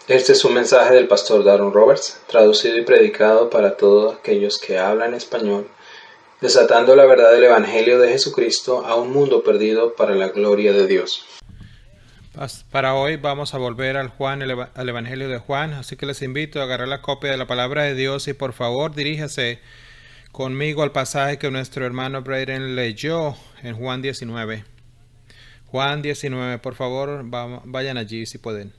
Este es un mensaje del pastor Darren Roberts, traducido y predicado para todos aquellos que hablan español, desatando la verdad del Evangelio de Jesucristo a un mundo perdido para la gloria de Dios. Para hoy vamos a volver al Evangelio de Juan, así que les invito a agarrar la copia de la palabra de Dios y por favor diríjase conmigo al pasaje que nuestro hermano Braden leyó en Juan 19. Juan 19, por favor, vayan allí si pueden.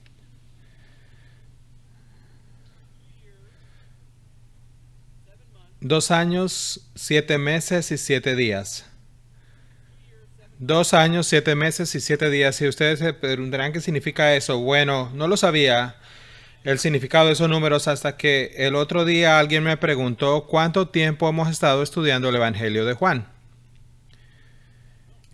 Dos años, 7 meses y 7 días. 2 años, 7 meses y 7 días. Y ustedes se preguntarán qué significa eso. Bueno, no lo sabía el significado de esos números hasta que el otro día alguien me preguntó cuánto tiempo hemos estado estudiando el Evangelio de Juan.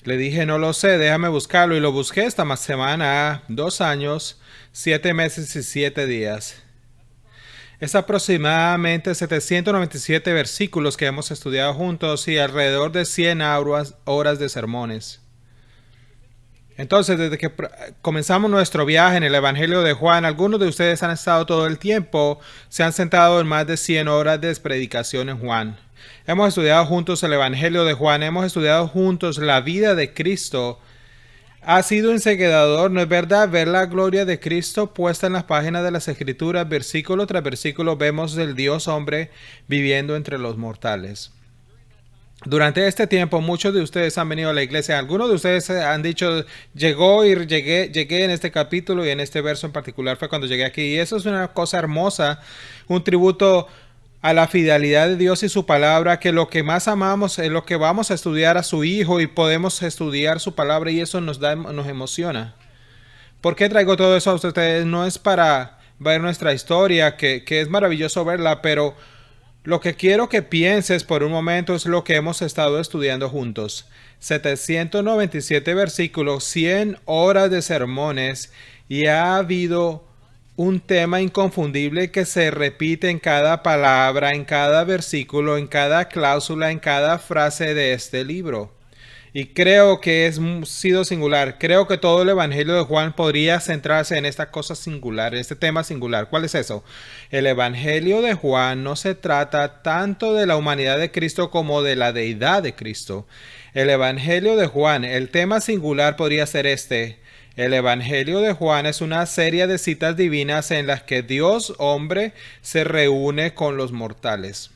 Le dije, no lo sé, déjame buscarlo y lo busqué esta semana. 2 años, 7 meses y 7 días. Es aproximadamente 797 versículos que hemos estudiado juntos y alrededor de 100 horas de sermones. Entonces, desde que comenzamos nuestro viaje en el Evangelio de Juan, algunos de ustedes han estado todo el tiempo, se han sentado en más de 100 horas de predicación en Juan. Hemos estudiado juntos el Evangelio de Juan, hemos estudiado juntos la vida de Cristo. Ha sido enseguecedor, ¿no es verdad? Ver la gloria de Cristo puesta en las páginas de las Escrituras, versículo tras versículo, vemos el Dios hombre viviendo entre los mortales. Durante este tiempo, muchos de ustedes han venido a la iglesia. Algunos de ustedes han dicho, llegué en este capítulo y en este verso en particular fue cuando llegué aquí. Y eso es una cosa hermosa, un tributo a la fidelidad de Dios y su palabra, que lo que más amamos es lo que vamos a estudiar a su Hijo y podemos estudiar su palabra y eso nos emociona. ¿Por qué traigo todo eso a ustedes? No es para ver nuestra historia, que es maravilloso verla, pero lo que quiero que pienses por un momento es lo que hemos estado estudiando juntos. 797 versículos, 100 horas de sermones y ha habido un tema inconfundible que se repite en cada palabra, en cada versículo, en cada cláusula, en cada frase de este libro. Y creo que es sido singular. Creo que todo el Evangelio de Juan podría centrarse en esta cosa singular, en este tema singular. ¿Cuál es eso? El Evangelio de Juan no se trata tanto de la humanidad de Cristo como de la deidad de Cristo. El Evangelio de Juan, el tema singular podría ser este. El Evangelio de Juan es una serie de citas divinas en las que Dios hombre se reúne con los mortales.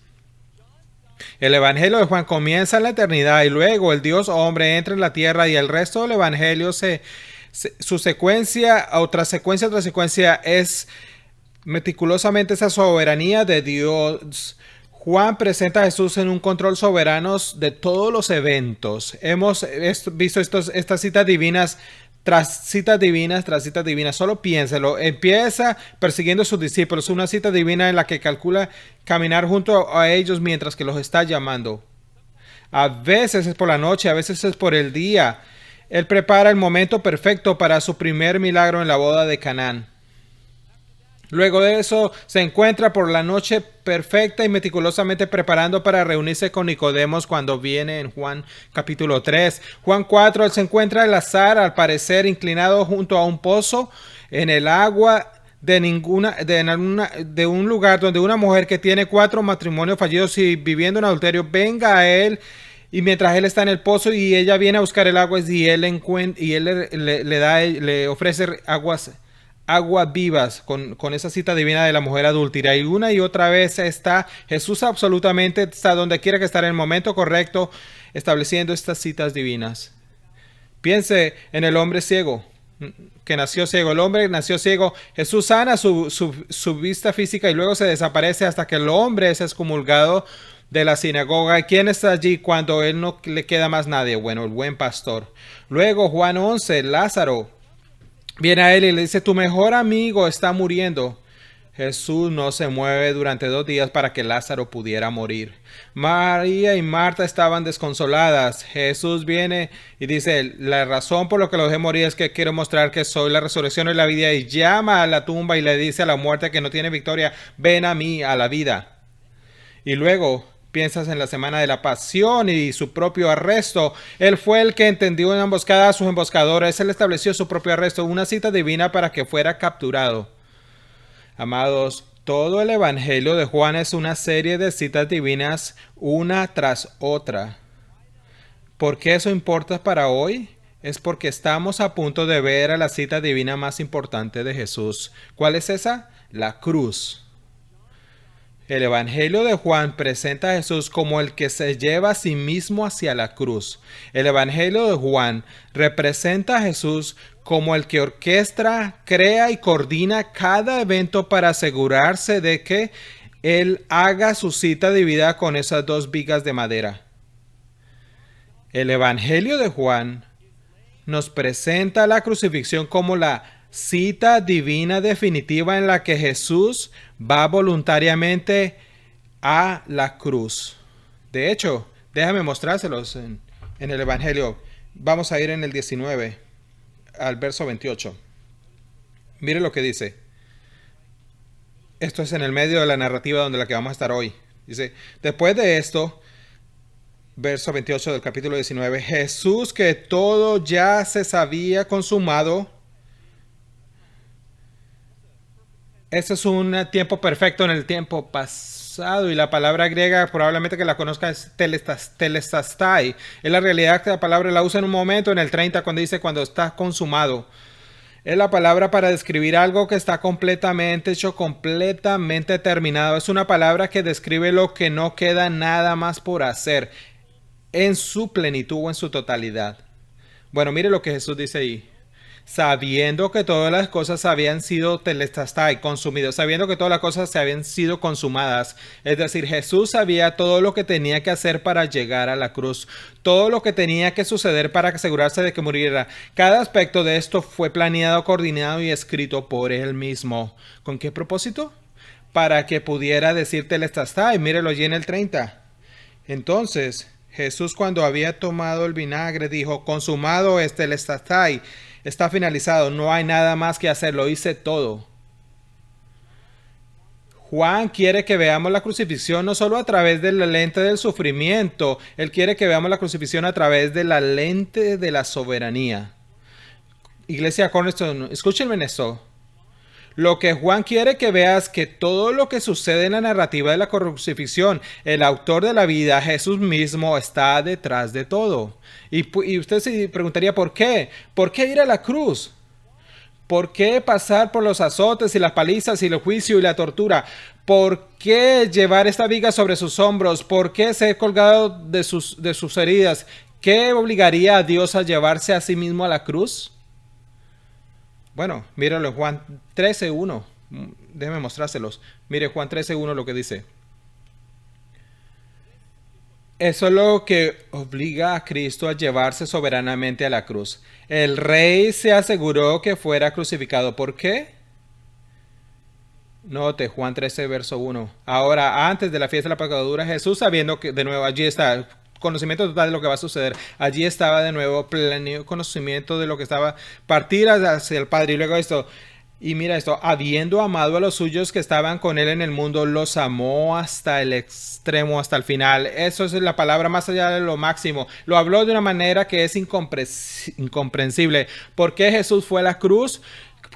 El Evangelio de Juan comienza en la eternidad y luego el Dios hombre entra en la tierra y el resto del Evangelio su secuencia tras secuencia es meticulosamente esa soberanía de Dios. Juan presenta a Jesús en un control soberano de todos los eventos. Hemos visto estas citas divinas tras citas divinas, tras citas divinas. Solo piénselo. Empieza persiguiendo a sus discípulos. Una cita divina en la que calcula caminar junto a ellos mientras que los está llamando. A veces es por la noche, a veces es por el día. Él prepara el momento perfecto para su primer milagro en la boda de Canaán. Luego de eso se encuentra por la noche perfecta y meticulosamente preparando para reunirse con Nicodemos cuando viene en Juan capítulo 3. Juan 4, él se encuentra en Lázaro al parecer inclinado junto a un pozo en el agua de un lugar donde una mujer que tiene 4 matrimonios fallidos y viviendo en adulterio venga a él. Y mientras él está en el pozo y ella viene a buscar el agua y él le ofrece aguas vivas con esa cita divina de la mujer adúltera. Y una y otra vez está Jesús absolutamente está donde quiera que esté en el momento correcto estableciendo estas citas divinas. Piense en el hombre ciego que nació ciego. El hombre nació ciego. Jesús sana su vista física y luego se desaparece hasta que el hombre es excomulgado de la sinagoga. ¿Quién está allí cuando él no le queda más nadie? Bueno, el buen pastor. Luego Juan 11, Lázaro viene a él y le dice, tu mejor amigo está muriendo. Jesús no se mueve durante 2 días para que Lázaro pudiera morir. María y Marta estaban desconsoladas. Jesús viene y dice, la razón por la que lo dejé morir es que quiero mostrar que soy la resurrección y la vida. Y llama a la tumba y le dice a la muerte que no tiene victoria, ven a mí, a la vida. Y luego piensas en la semana de la pasión y su propio arresto. Él fue el que entendió en emboscada a sus emboscadores. Él estableció su propio arresto, una cita divina para que fuera capturado. Amados, todo el Evangelio de Juan es una serie de citas divinas una tras otra. ¿Por qué eso importa para hoy? Es porque estamos a punto de ver a la cita divina más importante de Jesús. ¿Cuál es esa? La cruz. El Evangelio de Juan presenta a Jesús como el que se lleva a sí mismo hacia la cruz. El Evangelio de Juan representa a Jesús como el que orquestra, crea y coordina cada evento para asegurarse de que Él haga su cita dividida con esas dos vigas de madera. El Evangelio de Juan nos presenta la crucifixión como la cita divina definitiva en la que Jesús va voluntariamente a la cruz. De hecho, déjame mostrárselos en el Evangelio. Vamos a ir en el 19 al verso 28. Mire lo que dice. Esto es en el medio de la narrativa donde la que vamos a estar hoy. Dice, después de esto, verso 28 del capítulo 19, Jesús, que todo ya se sabía consumado. Ese es un tiempo perfecto en el tiempo pasado, y la palabra griega probablemente que la conozca es telestastai. Es la realidad que la palabra la usa en un momento en el 30 cuando dice cuando está consumado. Es la palabra para describir algo que está completamente hecho, completamente terminado. Es una palabra que describe lo que no queda nada más por hacer en su plenitud o en su totalidad. Bueno, mire lo que Jesús dice ahí. Sabiendo que todas las cosas habían sido telestastai, consumidas, sabiendo que todas las cosas se habían sido consumadas. Es decir, Jesús sabía todo lo que tenía que hacer para llegar a la cruz, todo lo que tenía que suceder para asegurarse de que muriera. Cada aspecto de esto fue planeado, coordinado y escrito por él mismo. ¿Con qué propósito? Para que pudiera decir telestastai. Mírelo allí en el 30. Entonces, Jesús, cuando había tomado el vinagre, dijo, consumado es telestastai. Está finalizado, no hay nada más que hacer, lo hice todo. Juan quiere que veamos la crucifixión no solo a través de la lente del sufrimiento, él quiere que veamos la crucifixión a través de la lente de la soberanía. Iglesia Cornerstone, escúchenme en esto. Lo que Juan quiere que veas que todo lo que sucede en la narrativa de la crucifixión, el autor de la vida, Jesús mismo, está detrás de todo. Y usted se preguntaría, ¿por qué? ¿Por qué ir a la cruz? ¿Por qué pasar por los azotes y las palizas y el juicio y la tortura? ¿Por qué llevar esta viga sobre sus hombros? ¿Por qué ser colgado de sus heridas? ¿Qué obligaría a Dios a llevarse a sí mismo a la cruz? Bueno, míralo en Juan 13:1. Déjeme mostrárselos. Mire Juan 13:1 lo que dice. Eso es lo que obliga a Cristo a llevarse soberanamente a la cruz. El rey se aseguró que fuera crucificado. ¿Por qué? Note Juan 13, verso 1. Ahora, antes de la fiesta de la pecadura, Jesús, sabiendo que de nuevo allí está, conocimiento total de lo que va a suceder, allí estaba de nuevo pleno conocimiento de lo que estaba, partir hacia el Padre. Y luego esto, y mira esto, habiendo amado a los suyos que estaban con él en el mundo, los amó hasta el extremo, hasta el final. Eso es la palabra más allá de lo máximo. Lo habló de una manera que es incomprensible. ¿Por qué Jesús fue a la cruz?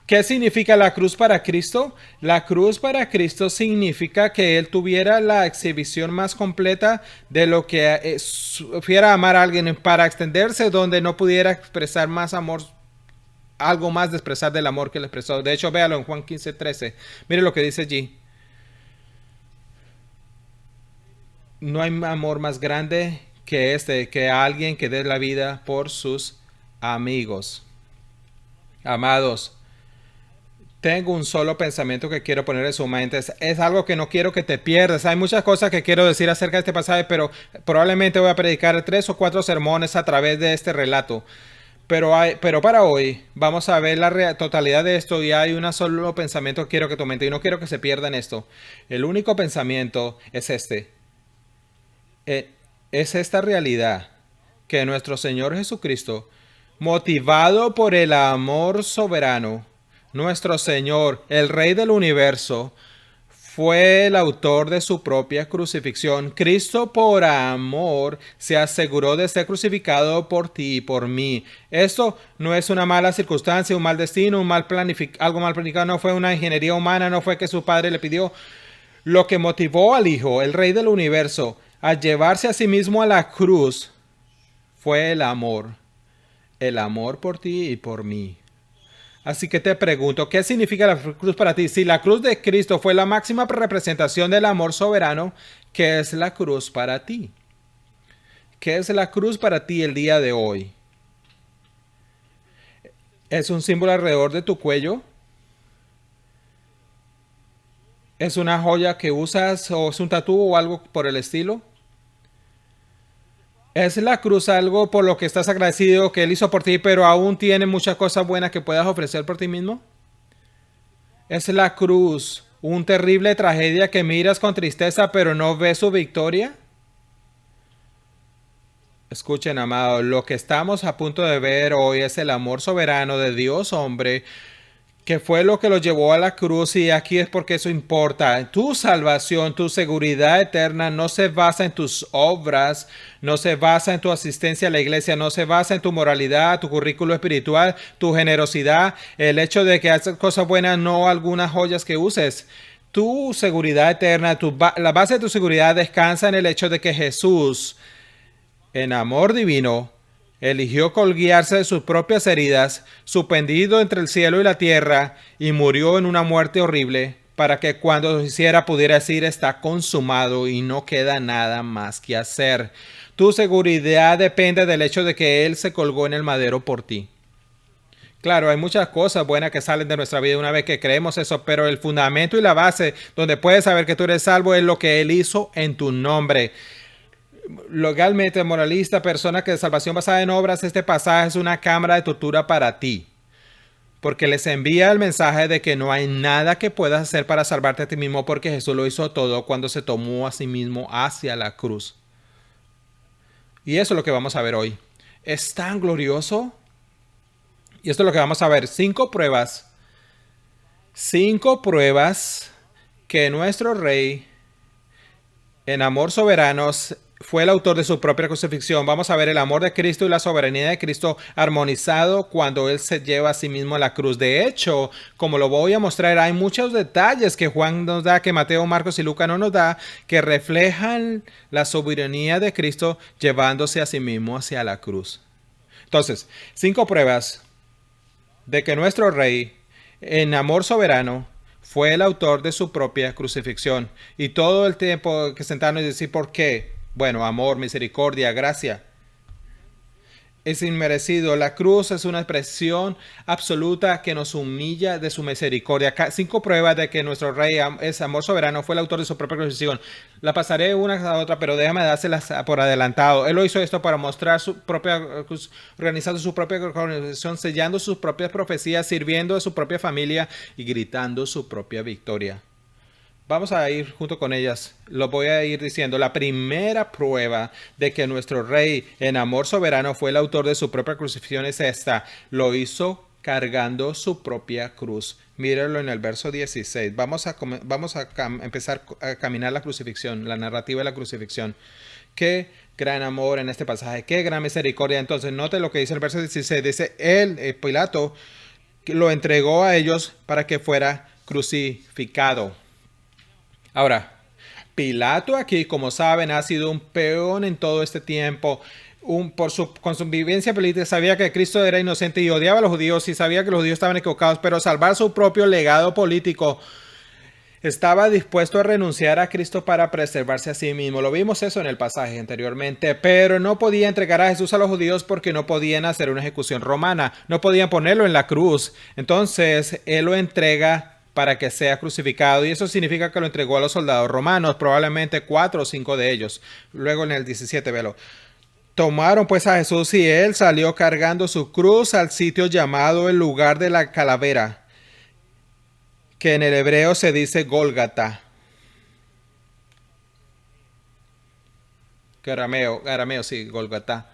¿Qué significa la cruz para Cristo? La cruz para Cristo significa que Él tuviera la exhibición más completa de lo que fuera amar a alguien, para extenderse donde no pudiera expresar más amor, algo más de expresar del amor que le expresó. De hecho, véalo en Juan 15:13. Mire lo que dice allí. No hay amor más grande que que alguien que dé la vida por sus amigos. Amados, tengo un solo pensamiento que quiero poner en su mente. Es algo que no quiero que te pierdas. Hay muchas cosas que quiero decir acerca de este pasaje, pero probablemente voy a predicar 3 o 4 sermones a través de este relato. Pero para hoy vamos a ver la totalidad de esto, y hay un solo pensamiento que quiero que tu mente, y no quiero que se pierda en esto. El único pensamiento es este. Es esta realidad, que nuestro Señor Jesucristo, motivado por el amor soberano, nuestro Señor, el Rey del universo, fue el autor de su propia crucifixión. Cristo por amor se aseguró de ser crucificado por ti y por mí. Esto no es una mala circunstancia, un mal destino, algo mal planificado, no fue una ingeniería humana, no fue que su padre le pidió. Lo que motivó al Hijo, el Rey del Universo, a llevarse a sí mismo a la cruz fue el amor por ti y por mí. Así que te pregunto, ¿qué significa la cruz para ti? Si la cruz de Cristo fue la máxima representación del amor soberano, ¿qué es la cruz para ti? ¿Qué es la cruz para ti el día de hoy? ¿Es un símbolo alrededor de tu cuello? ¿Es una joya que usas o es un tatú o algo por el estilo? ¿Es la cruz algo por lo que estás agradecido que Él hizo por ti, pero aún tiene muchas cosas buenas que puedas ofrecer por ti mismo? ¿Es la cruz una terrible tragedia que miras con tristeza pero no ves su victoria? Escuchen, amados, lo que estamos a punto de ver hoy es el amor soberano de Dios hombre, que fue lo que lo llevó a la cruz, y aquí es porque eso importa. Tu salvación, tu seguridad eterna no se basa en tus obras, no se basa en tu asistencia a la iglesia, no se basa en tu moralidad, tu currículo espiritual, tu generosidad, el hecho de que haces cosas buenas, no algunas joyas que uses. Tu seguridad eterna, la base de tu seguridad descansa en el hecho de que Jesús, en amor divino, eligió colguiarse de sus propias heridas, suspendido entre el cielo y la tierra, y murió en una muerte horrible, para que cuando lo hiciera pudiera decir está consumado y no queda nada más que hacer. Tu seguridad depende del hecho de que Él se colgó en el madero por ti. Claro, hay muchas cosas buenas que salen de nuestra vida una vez que creemos eso, pero el fundamento y la base donde puedes saber que tú eres salvo es lo que Él hizo en tu nombre. Legalmente, moralista, persona que de salvación basada en obras, este pasaje es una cámara de tortura para ti, porque les envía el mensaje de que no hay nada que puedas hacer para salvarte a ti mismo, porque Jesús lo hizo todo cuando se tomó a sí mismo hacia la cruz. Y eso es lo que vamos a ver hoy. Es tan glorioso. Y esto es lo que vamos a ver. 5 pruebas. 5 pruebas que nuestro Rey, en amor soberano, fue el autor de su propia crucifixión. Vamos a ver el amor de Cristo y la soberanía de Cristo armonizado cuando Él se lleva a sí mismo a la cruz. De hecho, como lo voy a mostrar, hay muchos detalles que Juan nos da, que Mateo, Marcos y Lucas no nos da, que reflejan la soberanía de Cristo llevándose a sí mismo hacia la cruz. Entonces, 5 pruebas de que nuestro Rey, en amor soberano, fue el autor de su propia crucifixión. Y todo el tiempo que sentarnos y decir ¿por qué? Bueno, amor, misericordia, gracia. Es inmerecido. La cruz es una expresión absoluta que nos humilla de su misericordia. 5 pruebas de que nuestro Rey es amor soberano, fue el autor de su propia crucifixión. La pasaré una a otra, pero déjame dárselas por adelantado. Él lo hizo esto para mostrar su propia, organizando su propia organización, sellando sus propias profecías, sirviendo a su propia familia y gritando su propia victoria. Vamos a ir junto con ellas. Lo voy a ir diciendo. La primera prueba de que nuestro Rey en amor soberano fue el autor de su propia crucifixión es esta. Lo hizo cargando su propia cruz. Mírenlo en el verso 16. Vamos a empezar a caminar la crucifixión, la narrativa de la crucifixión. Qué gran amor en este pasaje. Qué gran misericordia. Entonces, note lo que dice el verso 16. Dice, Pilato, lo entregó a ellos para que fuera crucificado. Ahora, Pilato aquí, como saben, ha sido un peón en todo este tiempo. Con su vivencia política sabía que Cristo era inocente y odiaba a los judíos y sabía que los judíos estaban equivocados, pero salvar su propio legado político, estaba dispuesto a renunciar a Cristo para preservarse a sí mismo. Lo vimos eso en el pasaje anteriormente, pero no podía entregar a Jesús a los judíos porque no podían hacer una ejecución romana, no podían ponerlo en la cruz. Entonces, Él lo entrega para que sea crucificado, y eso significa que lo entregó a los soldados romanos, probablemente 4 o 5 de ellos. Luego en el 17, velo. Tomaron pues a Jesús y Él salió cargando su cruz al sitio llamado el lugar de la calavera, que en el hebreo se dice Gólgata. Arameo, sí, Gólgata.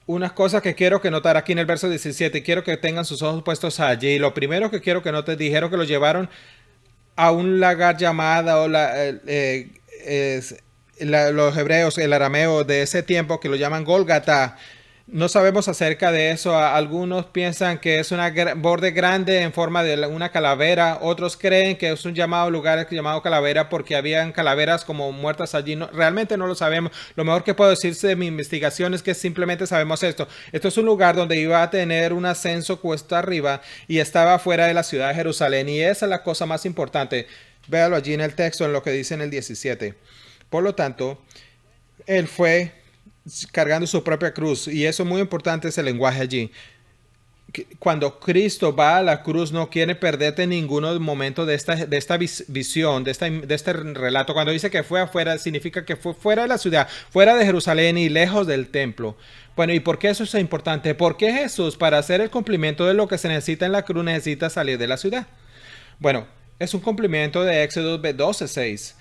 Unas cosas que quiero que notar aquí en el verso 17, quiero que tengan sus ojos puestos allí. Lo primero que quiero que noten, dijeron que lo llevaron a un lugar llamado los hebreos, el arameo de ese tiempo que lo llaman Gólgata. No sabemos acerca de eso. Algunos piensan que es un borde grande en forma de una calavera. Otros creen que es un lugar llamado calavera porque habían calaveras como muertas allí. No, realmente no lo sabemos. Lo mejor que puedo decirse de mi investigación es que simplemente sabemos esto. Esto es un lugar donde iba a tener un ascenso cuesta arriba y estaba fuera de la ciudad de Jerusalén. Y esa es la cosa más importante. Véalo allí en el texto, en lo que dice en el 17. Por lo tanto, él fue cargando su propia cruz. Y eso es muy importante, ese lenguaje allí. Cuando Cristo va a la cruz, no quiere perderte ninguno momento de esta visión, de este relato. Cuando dice que fue afuera, significa que fue fuera de la ciudad, fuera de Jerusalén y lejos del templo. Bueno, ¿y por qué eso es importante? Porque Jesús, para hacer el cumplimiento de lo que se necesita en la cruz, necesita salir de la ciudad. Bueno, es un cumplimiento de Éxodo 12:6.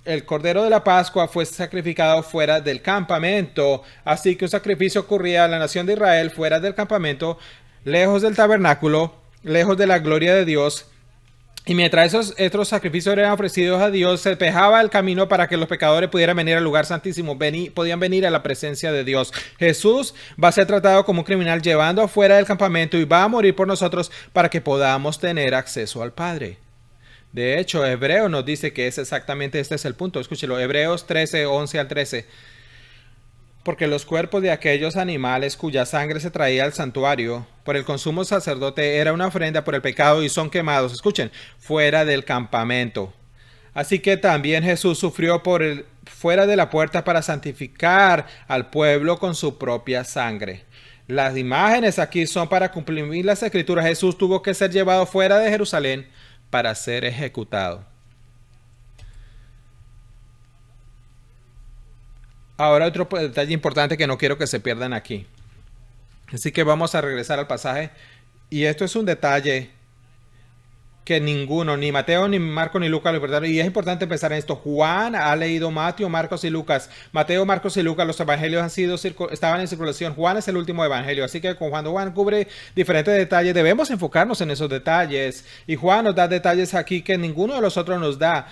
El cordero de la Pascua fue sacrificado fuera del campamento, así que un sacrificio ocurría a la nación de Israel fuera del campamento, lejos del tabernáculo, lejos de la gloria de Dios. Y mientras estos sacrificios eran ofrecidos a Dios, se despejaba el camino para que los pecadores pudieran venir al lugar santísimo, podían venir a la presencia de Dios. Jesús va a ser tratado como un criminal llevando afuera del campamento y va a morir por nosotros para que podamos tener acceso al Padre. De hecho, Hebreo nos dice que es exactamente este es el punto. Escúchelo, Hebreos 13, 11 al 13. Porque los cuerpos de aquellos animales cuya sangre se traía al santuario por el consumo sacerdote era una ofrenda por el pecado y son quemados, escuchen, fuera del campamento. Así que también Jesús sufrió fuera de la puerta para santificar al pueblo con su propia sangre. Las imágenes aquí son para cumplir las escrituras. Jesús tuvo que ser llevado fuera de Jerusalén para ser ejecutado. Ahora otro detalle importante que no quiero que se pierdan aquí. Así que vamos a regresar al pasaje. Y esto es un detalle que ninguno, ni Mateo, ni Marcos, ni Lucas lo reportaron. Y es importante pensar en esto. Juan ha leído Mateo, Marcos y Lucas. Mateo, Marcos y Lucas, los evangelios estaban en circulación. Juan es el último evangelio. Así que cuando Juan cubre diferentes detalles, debemos enfocarnos en esos detalles. Y Juan nos da detalles aquí que ninguno de los otros nos da.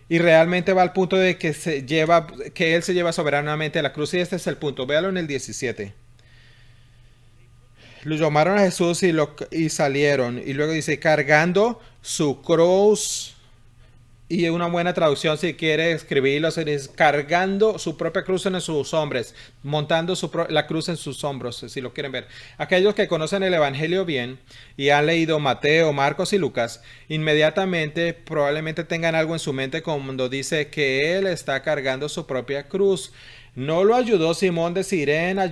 Y realmente va al punto de que él se lleva soberanamente a la cruz. Y este es el punto. Véalo en el 17. Lo llamaron a Jesús y salieron. Y luego dice, cargando su cruz. Y una buena traducción, si quiere escribirlo, es cargando su propia cruz en sus hombros. Montando la cruz en sus hombros, si lo quieren ver. Aquellos que conocen el Evangelio bien y han leído Mateo, Marcos y Lucas, inmediatamente probablemente tengan algo en su mente cuando dice que él está cargando su propia cruz. ¿No lo ayudó Simón de Sirén a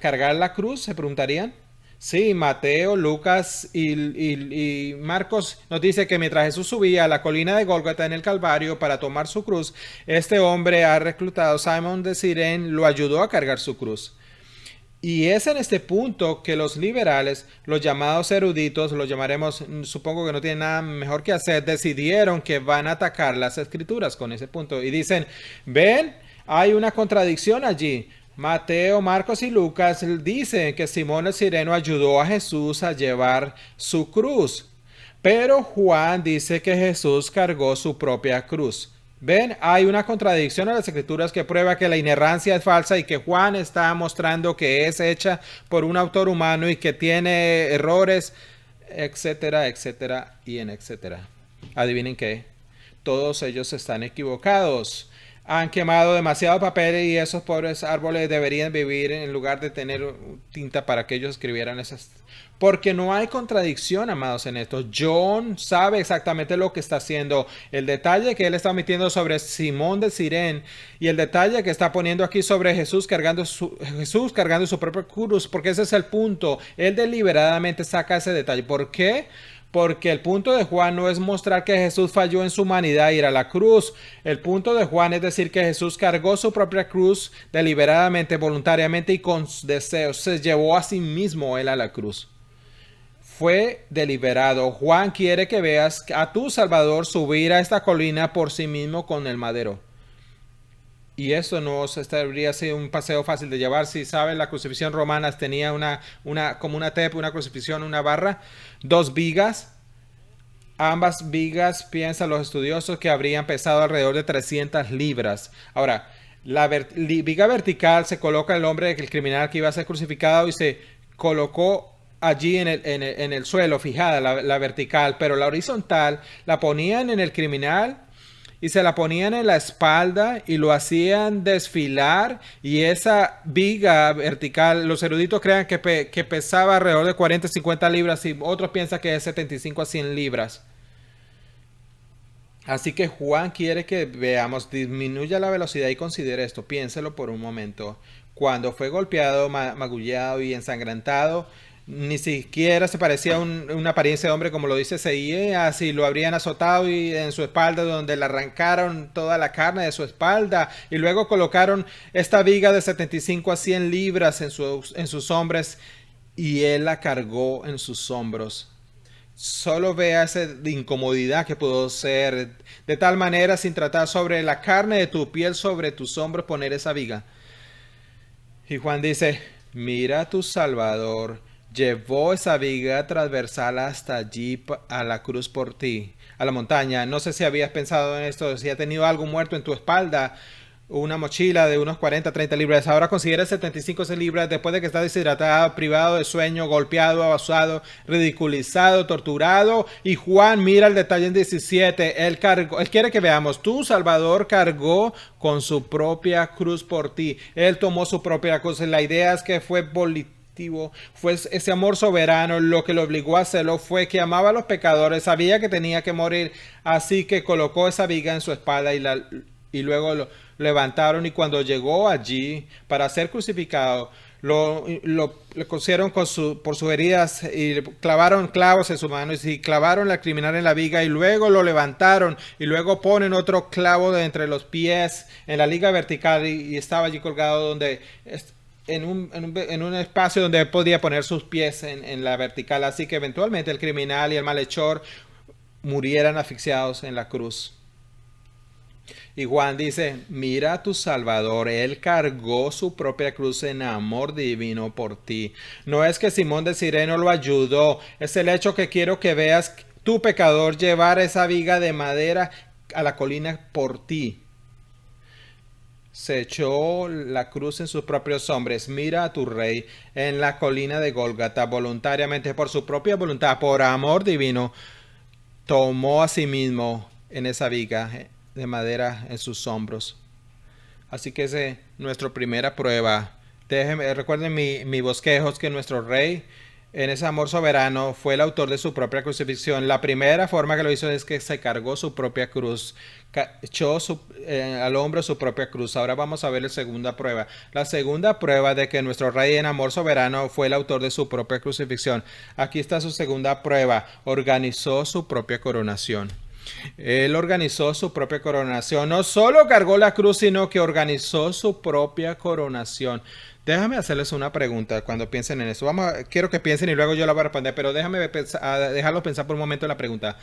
cargar la cruz? Se preguntarían. Sí, Mateo, Lucas y Marcos nos dice que mientras Jesús subía a la colina de Gólgota en el Calvario para tomar su cruz, este hombre ha reclutado, Simón de Sirén, lo ayudó a cargar su cruz. Y es en este punto que los liberales, los llamados eruditos, los llamaremos, supongo que no tienen nada mejor que hacer, decidieron que van a atacar las escrituras con ese punto. Y dicen, ven, hay una contradicción allí. Mateo, Marcos y Lucas dicen que Simón el Sireno ayudó a Jesús a llevar su cruz. Pero Juan dice que Jesús cargó su propia cruz. ¿Ven? Hay una contradicción en las escrituras que prueba que la inerrancia es falsa y que Juan está mostrando que es hecha por un autor humano y que tiene errores, etcétera, etcétera y etcétera. Adivinen qué. Todos ellos están equivocados. Han quemado demasiado papel y esos pobres árboles deberían vivir en lugar de tener tinta para que ellos escribieran esas. Porque no hay contradicción, amados, en esto. John sabe exactamente lo que está haciendo. El detalle que él está metiendo sobre Simón de Sirén y el detalle que está poniendo aquí sobre Jesús cargando su propia cruz, porque ese es el punto. Él deliberadamente saca ese detalle. ¿Por qué? Porque el punto de Juan no es mostrar que Jesús falló en su humanidad e ir a la cruz. El punto de Juan es decir que Jesús cargó su propia cruz deliberadamente, voluntariamente y con deseos. Se llevó a sí mismo él a la cruz. Fue deliberado. Juan quiere que veas a tu Salvador subir a esta colina por sí mismo con el madero. Y eso no debería ser un paseo fácil de llevar. Si saben, la crucifixión romana tenía como una tepa, una crucifixión, una barra, 2 vigas Ambas vigas, piensan los estudiosos, que habrían pesado alrededor de 300 libras. Ahora, la viga vertical se coloca el hombre, el criminal que iba a ser crucificado, y se colocó allí en el suelo, fijada la vertical, pero la horizontal la ponían en el criminal y se la ponían en la espalda y lo hacían desfilar, y esa viga vertical, los eruditos creen que pesaba alrededor de 40 50 libras, y otros piensan que es 75 a 100 libras. Así que Juan quiere que veamos, disminuya la velocidad y considere esto, piénselo por un momento. Cuando fue golpeado, magullado y ensangrentado, ni siquiera se parecía a una apariencia de hombre como lo dice Isaías, si lo habrían azotado y en su espalda, donde le arrancaron toda la carne de su espalda, y luego colocaron esta viga de 75 a 100 libras en sus hombros, y él la cargó en sus hombros. Solo vea esa incomodidad que pudo ser, de tal manera, sin tratar sobre la carne de tu piel, sobre tus hombros, poner esa viga. Y Juan dice, mira, tu Salvador llevó esa viga transversal hasta allí, a la cruz por ti, a la montaña. No sé si habías pensado en esto, si has tenido algo muerto en tu espalda, una mochila de unos 40, 30 libras. Ahora considera 75 libras después de que está deshidratado, privado de sueño, golpeado, abusado, ridiculizado, torturado. Y Juan mira el detalle en 17. Él quiere que veamos, tu Salvador cargó con su propia cruz por ti. Él tomó su propia cruz. La idea es que fue volitivo, fue ese amor soberano. Lo que lo obligó a hacerlo fue que amaba a los pecadores, sabía que tenía que morir, así que colocó esa viga en su espalda y luego lo levantaron, y cuando llegó allí para ser crucificado, le cosieron por sus heridas y le clavaron clavos en sus manos y clavaron al criminal en la viga, y luego lo levantaron y luego ponen otro clavo de entre los pies en la liga vertical, y estaba allí colgado en un espacio donde podía poner sus pies en la vertical, así que eventualmente el criminal y el malhechor murieran asfixiados en la cruz. Y Juan dice, mira a tu Salvador, él cargó su propia cruz en amor divino por ti. No es que Simón de Cireno lo ayudó, es el hecho que quiero que veas, tu pecador, llevar esa viga de madera a la colina por ti. Se echó la cruz en sus propios hombros. Mira a tu rey en la colina de Gólgata, voluntariamente, por su propia voluntad, por amor divino, tomó a sí mismo en esa viga de madera en sus hombros. Así que esa es nuestra primera prueba. Recuerden mi bosquejo, que nuestro rey, en ese amor soberano, fue el autor de su propia crucifixión. La primera forma que lo hizo es que se cargó su propia cruz, echó al hombro su propia cruz. Ahora vamos a ver la segunda prueba. La segunda prueba de que nuestro rey en amor soberano fue el autor de su propia crucifixión. Aquí está su segunda prueba. Organizó su propia coronación. Él organizó su propia coronación. No solo cargó la cruz, sino que organizó su propia coronación. Déjame hacerles una pregunta cuando piensen en eso. Quiero que piensen y luego yo la voy a responder, pero déjame dejarlos pensar por un momento en la pregunta.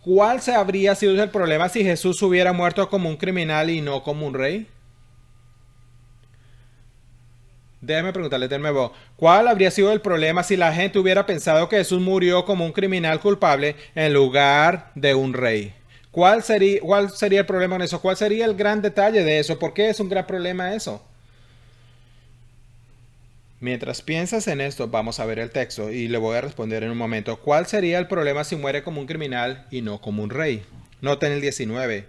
¿Cuál habría sido el problema si Jesús hubiera muerto como un criminal y no como un rey? Déjame preguntarle de nuevo, ¿cuál habría sido el problema si la gente hubiera pensado que Jesús murió como un criminal culpable en lugar de un rey? ¿Cuál sería el problema en eso? ¿Cuál sería el gran detalle de eso? ¿Por qué es un gran problema eso? Mientras piensas en esto, vamos a ver el texto y le voy a responder en un momento. ¿Cuál sería el problema si muere como un criminal y no como un rey? Noten el 19.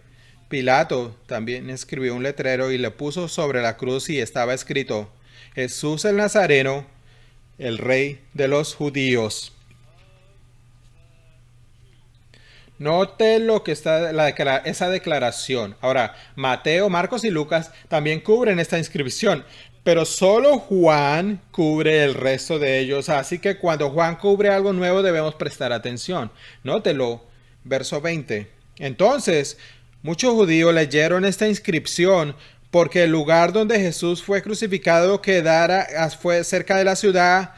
Pilato también escribió un letrero y le puso sobre la cruz, y estaba escrito: Jesús el Nazareno, el rey de los judíos. Note lo que está esa declaración. Ahora, Mateo, Marcos y Lucas también cubren esta inscripción, pero solo Juan cubre el resto de ellos. Así que cuando Juan cubre algo nuevo debemos prestar atención. Nótelo, verso 20. Entonces, muchos judíos leyeron esta inscripción porque el lugar donde Jesús fue crucificado fue cerca de la ciudad.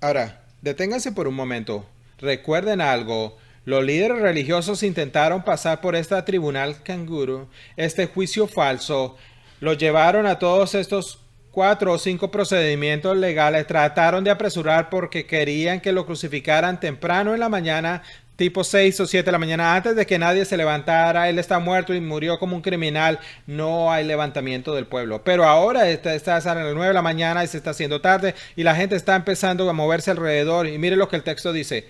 Ahora, deténganse por un momento. Recuerden algo. Los líderes religiosos intentaron pasar por este tribunal canguro, este juicio falso. Lo llevaron a todos estos 4 o 5 procedimientos legales. Trataron de apresurar porque querían que lo crucificaran temprano en la mañana tipo 6 o 7 de la mañana, antes de que nadie se levantara. Él está muerto y murió como un criminal. No hay levantamiento del pueblo. Pero ahora está a las 9 de la mañana y se está haciendo tarde y la gente está empezando a moverse alrededor. Y mire lo que el texto dice.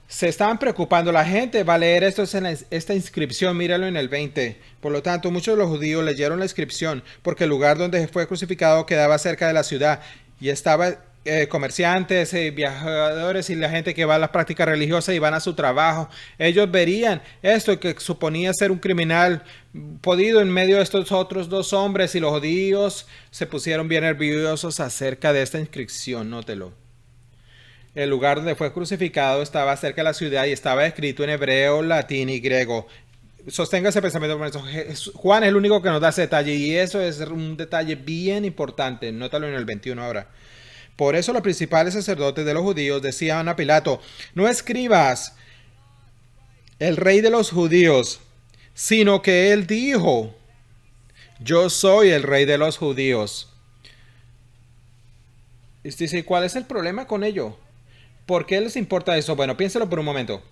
Se estaban preocupando, la gente va a leer esto en esta inscripción, míralo en el 20. Por lo tanto, muchos de los judíos leyeron la inscripción porque el lugar donde fue crucificado quedaba cerca de la ciudad y estaba comerciantes, viajadores y la gente que va a las prácticas religiosas y van a su trabajo. Ellos verían esto que suponía ser un criminal podido en medio de estos otros dos hombres y los judíos se pusieron bien nerviosos acerca de esta inscripción, nótelo. El lugar donde fue crucificado estaba cerca de la ciudad y estaba escrito en hebreo, latín y griego. Sostenga ese pensamiento por eso. Juan es el único que nos da ese detalle y eso es un detalle bien importante. Nótalo en el 21 ahora. Por eso los principales sacerdotes de los judíos decían a Pilato, no escribas el rey de los judíos, sino que él dijo, yo soy el rey de los judíos. Y dice, ¿cuál es el problema con ello? ¿Por qué les importa eso? Bueno, piénselo por un momento.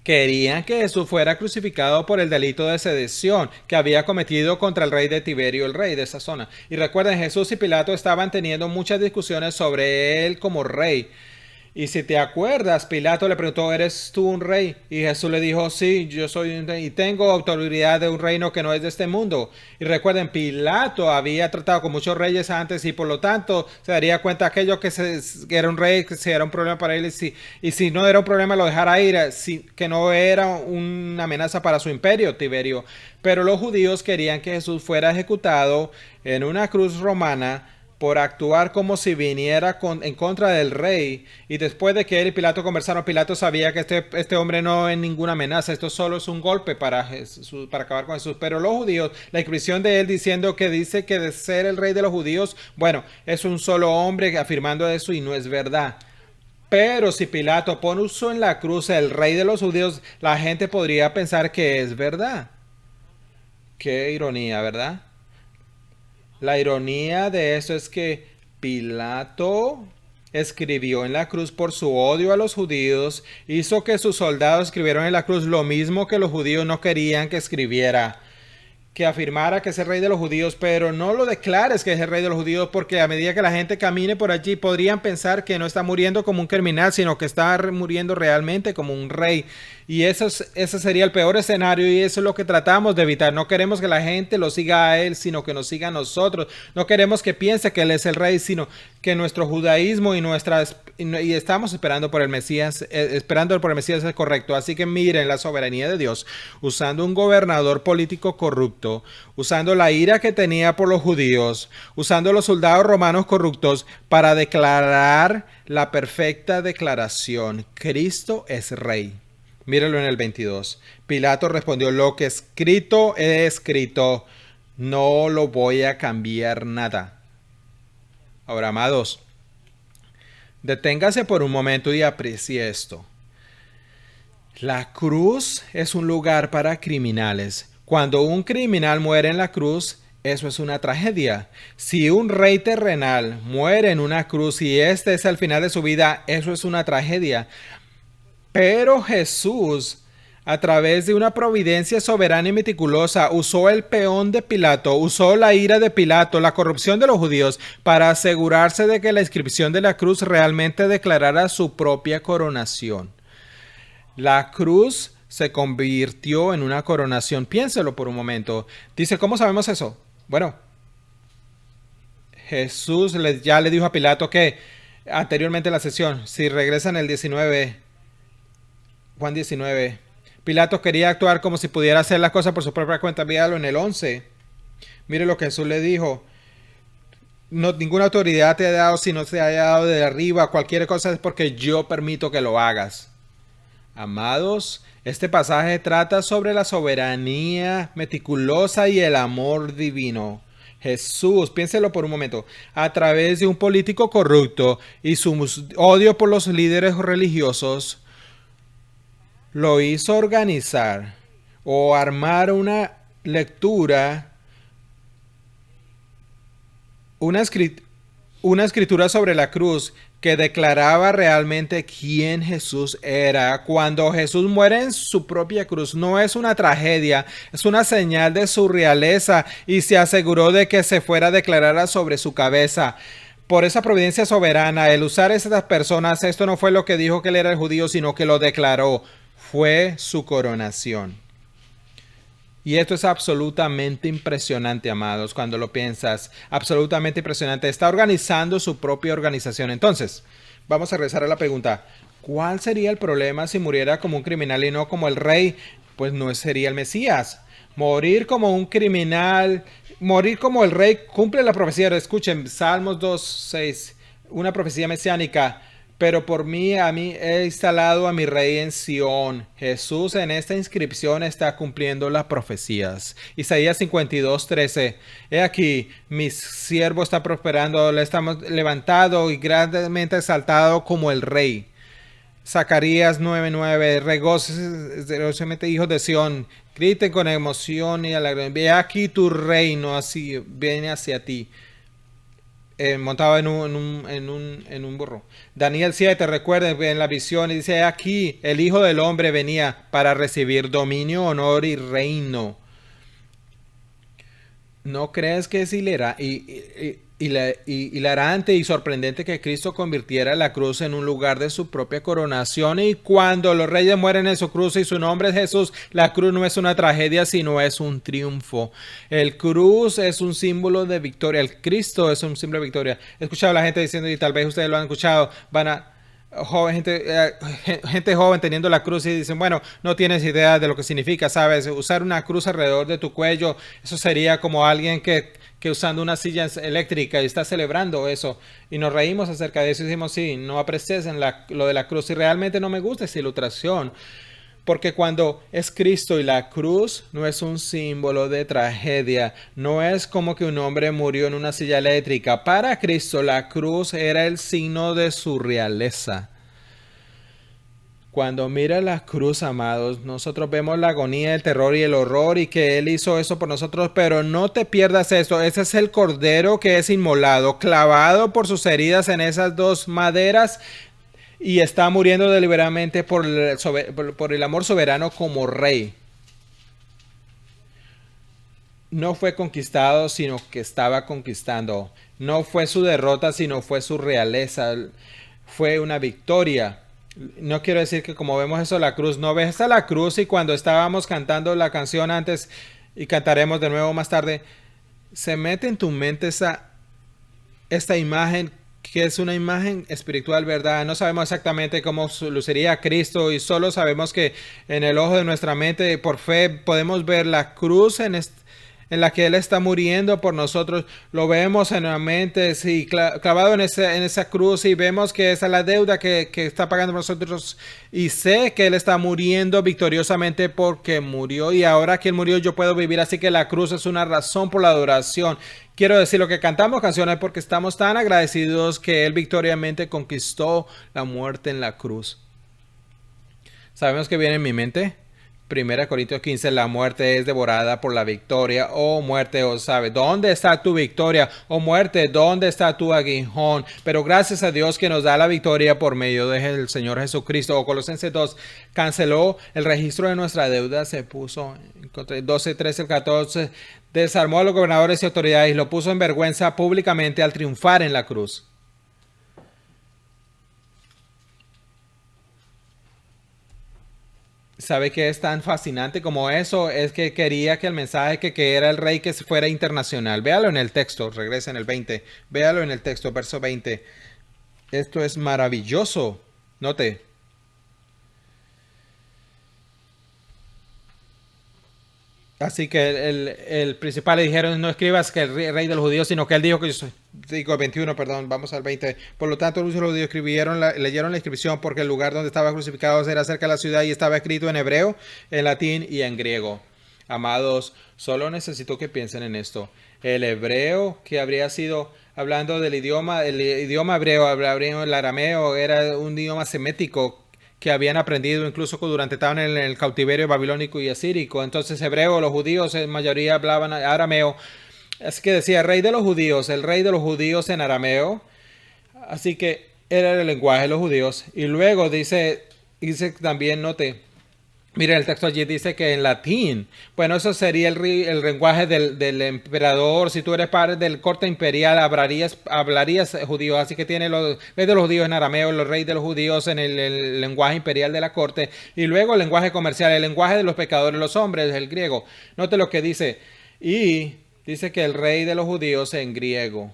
Querían que Jesús fuera crucificado por el delito de sedición que había cometido contra el rey de Tiberio, el rey de esa zona. Y recuerden, Jesús y Pilato estaban teniendo muchas discusiones sobre él como rey. Y si te acuerdas, Pilato le preguntó, ¿eres tú un rey? Y Jesús le dijo, sí, yo soy un rey y tengo autoridad de un reino que no es de este mundo. Y recuerden, Pilato había tratado con muchos reyes antes y por lo tanto se daría cuenta aquello que era un rey, que si era un problema para él y si no era un problema lo dejara ir, que no era una amenaza para su imperio, Tiberio. Pero los judíos querían que Jesús fuera ejecutado en una cruz romana por actuar como si viniera en contra del rey. Y después de que él y Pilato conversaron, Pilato sabía que este hombre no es ninguna amenaza, esto solo es un golpe para acabar con Jesús. Pero los judíos, la inscripción de él diciendo que dice que de ser el rey de los judíos, bueno, es un solo hombre afirmando eso y no es verdad. Pero si Pilato puso en la cruz el rey de los judíos, la gente podría pensar que es verdad. Qué ironía, ¿verdad? La ironía de eso es que Pilato escribió en la cruz por su odio a los judíos, hizo que sus soldados escribieran en la cruz lo mismo que los judíos no querían que escribiera, que afirmara que es el rey de los judíos, pero no lo declares que es el rey de los judíos porque a medida que la gente camine por allí podrían pensar que no está muriendo como un criminal, sino que está muriendo realmente como un rey. Y ese sería el peor escenario y eso es lo que tratamos de evitar. No queremos que la gente lo siga a él, sino que nos siga a nosotros. No queremos que piense que él es el rey, sino que nuestro judaísmo y estamos esperando por el Mesías, esperando por el Mesías es correcto. Así que miren la soberanía de Dios, usando un gobernador político corrupto, usando la ira que tenía por los judíos, usando los soldados romanos corruptos para declarar la perfecta declaración. Cristo es rey. Míralo en el 22. Pilato respondió, lo que escrito he escrito, no lo voy a cambiar nada. Ahora, amados, deténgase por un momento y aprecie esto. La cruz es un lugar para criminales. Cuando un criminal muere en la cruz, eso es una tragedia. Si un rey terrenal muere en una cruz y este es el final de su vida, eso es una tragedia. Pero Jesús, a través de una providencia soberana y meticulosa, usó el peón de Pilato, usó la ira de Pilato, la corrupción de los judíos, para asegurarse de que la inscripción de la cruz realmente declarara su propia coronación. La cruz se convirtió en una coronación. Piénselo por un momento. Dice, ¿cómo sabemos eso? Bueno, Jesús ya le dijo a Pilato que anteriormente en la sesión, si regresan el 19... Juan 19. Pilato quería actuar como si pudiera hacer las cosas por su propia cuenta. Míralo en el 11. Mire lo que Jesús le dijo. No, ninguna autoridad te ha dado si no te haya dado de arriba. Cualquier cosa es porque yo permito que lo hagas. Amados, este pasaje trata sobre la soberanía meticulosa y el amor divino. Jesús, piénselo por un momento, a través de un político corrupto y su odio por los líderes religiosos, lo hizo organizar o armar una lectura, una una escritura sobre la cruz que declaraba realmente quién Jesús era. Cuando Jesús muere en su propia cruz, no es una tragedia, es una señal de su realeza, y se aseguró de que se fuera a declarar sobre su cabeza. Por esa providencia soberana, el usar a estas personas, esto no fue lo que dijo que él era el judío, sino que lo declaró. Fue su coronación. Y esto es absolutamente impresionante, amados, cuando lo piensas. Absolutamente impresionante. Está organizando su propia organización. Entonces, vamos a regresar a la pregunta. ¿Cuál sería el problema si muriera como un criminal y no como el rey? Pues no sería el Mesías. Morir como un criminal, morir como el rey, cumple la profecía. Escuchen, Salmos 2:6, una profecía mesiánica. Pero por mí, a mí he instalado a mi rey en Sión. Jesús en esta inscripción está cumpliendo las profecías. Isaías 52:13. He aquí, mi siervo está prosperando, le estamos levantado y grandemente exaltado como el rey. Zacarías 9:9. Regocíjate, hijos de Sión, griten con emoción y alegría. Ve aquí tu reino, así viene hacia ti. Montado en un burro. Daniel 7, recuerden en la visión, y dice: aquí el Hijo del Hombre venía para recibir dominio, honor y reino. ¿No crees que es hilarante y sorprendente que Cristo convirtiera la cruz en un lugar de su propia coronación? Y cuando los reyes mueren en su cruz y su nombre es Jesús, la cruz no es una tragedia, sino es un triunfo. El cruz es un símbolo de victoria. El Cristo es un símbolo de victoria. He escuchado a la gente diciendo, y tal vez ustedes lo han escuchado, gente joven teniendo la cruz y dicen, bueno, no tienes idea de lo que significa, ¿sabes? Usar una cruz alrededor de tu cuello, eso sería como alguien que usando una silla eléctrica y está celebrando eso. Y nos reímos acerca de eso y decimos, sí, no aprecies lo de la cruz. Y realmente no me gusta esa ilustración. Porque cuando es Cristo y la cruz no es un símbolo de tragedia, no es como que un hombre murió en una silla eléctrica. Para Cristo la cruz era el signo de su realeza. Cuando mira la cruz, amados, nosotros vemos la agonía, el terror y el horror y que Él hizo eso por nosotros, pero no te pierdas esto, ese es el cordero que es inmolado, clavado por sus heridas en esas dos maderas, y está muriendo deliberadamente por el amor soberano como rey. No fue conquistado, sino que estaba conquistando. No fue su derrota, sino fue su realeza. Fue una victoria. No quiero decir que como vemos eso la cruz, no ves a la cruz, y cuando estábamos cantando la canción antes y cantaremos de nuevo más tarde, se mete en tu mente esta imagen que es una imagen espiritual, ¿verdad? No sabemos exactamente cómo luciría Cristo y solo sabemos que en el ojo de nuestra mente, por fe, podemos ver la cruz en la que Él está muriendo por nosotros. Lo vemos en la mente, sí, clavado en esa cruz, y vemos que esa es la deuda que está pagando por nosotros, y sé que Él está muriendo victoriosamente porque murió, y ahora que Él murió yo puedo vivir, así que la cruz es una razón por la adoración. Quiero decir, lo que cantamos canciones porque estamos tan agradecidos que Él victoriosamente conquistó la muerte en la cruz. ¿Sabemos qué viene en mi mente? 1 Corintios 15, la muerte es devorada por la victoria. Oh muerte, oh sabe, ¿dónde está tu victoria? Oh muerte, ¿dónde está tu aguijón? Pero gracias a Dios que nos da la victoria por medio del Señor Jesucristo. O Colosenses 2, canceló el registro de nuestra deuda, se puso, 12, 13, 14, desarmó a los gobernadores y autoridades y lo puso en vergüenza públicamente al triunfar en la cruz. ¿Sabe qué es tan fascinante como eso? Es que quería que el mensaje que era el rey que fuera internacional. Véalo en el texto, regresa en el 20. Véalo en el texto, verso 20. Esto es maravilloso. Note. Así que el principal le dijeron, no escribas que el rey de los judíos, sino que él dijo que yo soy. Digo 21, perdón, vamos al 20. Por lo tanto, los judíos leyeron la inscripción, porque el lugar donde estaba crucificado era cerca de la ciudad y estaba escrito en hebreo, en latín y en griego. Amados, solo necesito que piensen en esto. El hebreo, que habría sido, hablando del idioma, el idioma hebreo, el arameo, era un idioma semético que habían aprendido incluso durante estaban en el cautiverio babilónico y asírico. Entonces hebreo, los judíos en mayoría hablaban arameo. Así que decía rey de los judíos, el rey de los judíos en arameo. Así que era el lenguaje de los judíos. Y luego dice también, note, mira, el texto allí dice que en latín, bueno, eso sería el lenguaje del emperador. Si tú eres padre del corte imperial, hablarías judío. Así que tiene los rey de los judíos en arameo, los rey de los judíos en el lenguaje imperial de la corte. Y luego el lenguaje comercial, el lenguaje de los pecadores, los hombres, el griego. Note lo que dice. Y dice que el rey de los judíos en griego.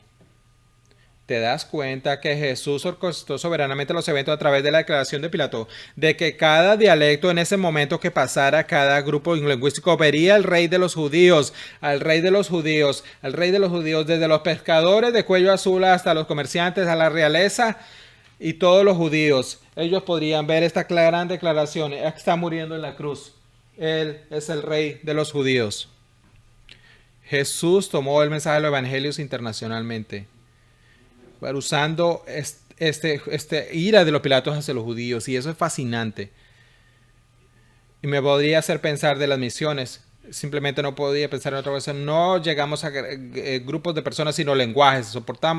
¿Te das cuenta que Jesús orquestó soberanamente los eventos a través de la declaración de Pilato? De que cada dialecto en ese momento que pasara, cada grupo lingüístico vería al rey de los judíos, al rey de los judíos, al rey de los judíos, desde los pescadores de cuello azul hasta los comerciantes, a la realeza y todos los judíos. Ellos podrían ver esta gran declaración. Está muriendo en la cruz. Él es el rey de los judíos. Jesús tomó el mensaje de los evangelios internacionalmente, usando este ira de los Pilatos hacia los judíos, y eso es fascinante. Y me podría hacer pensar de las misiones. Simplemente no podía pensar en otra cosa. No llegamos a grupos de personas, sino lenguajes.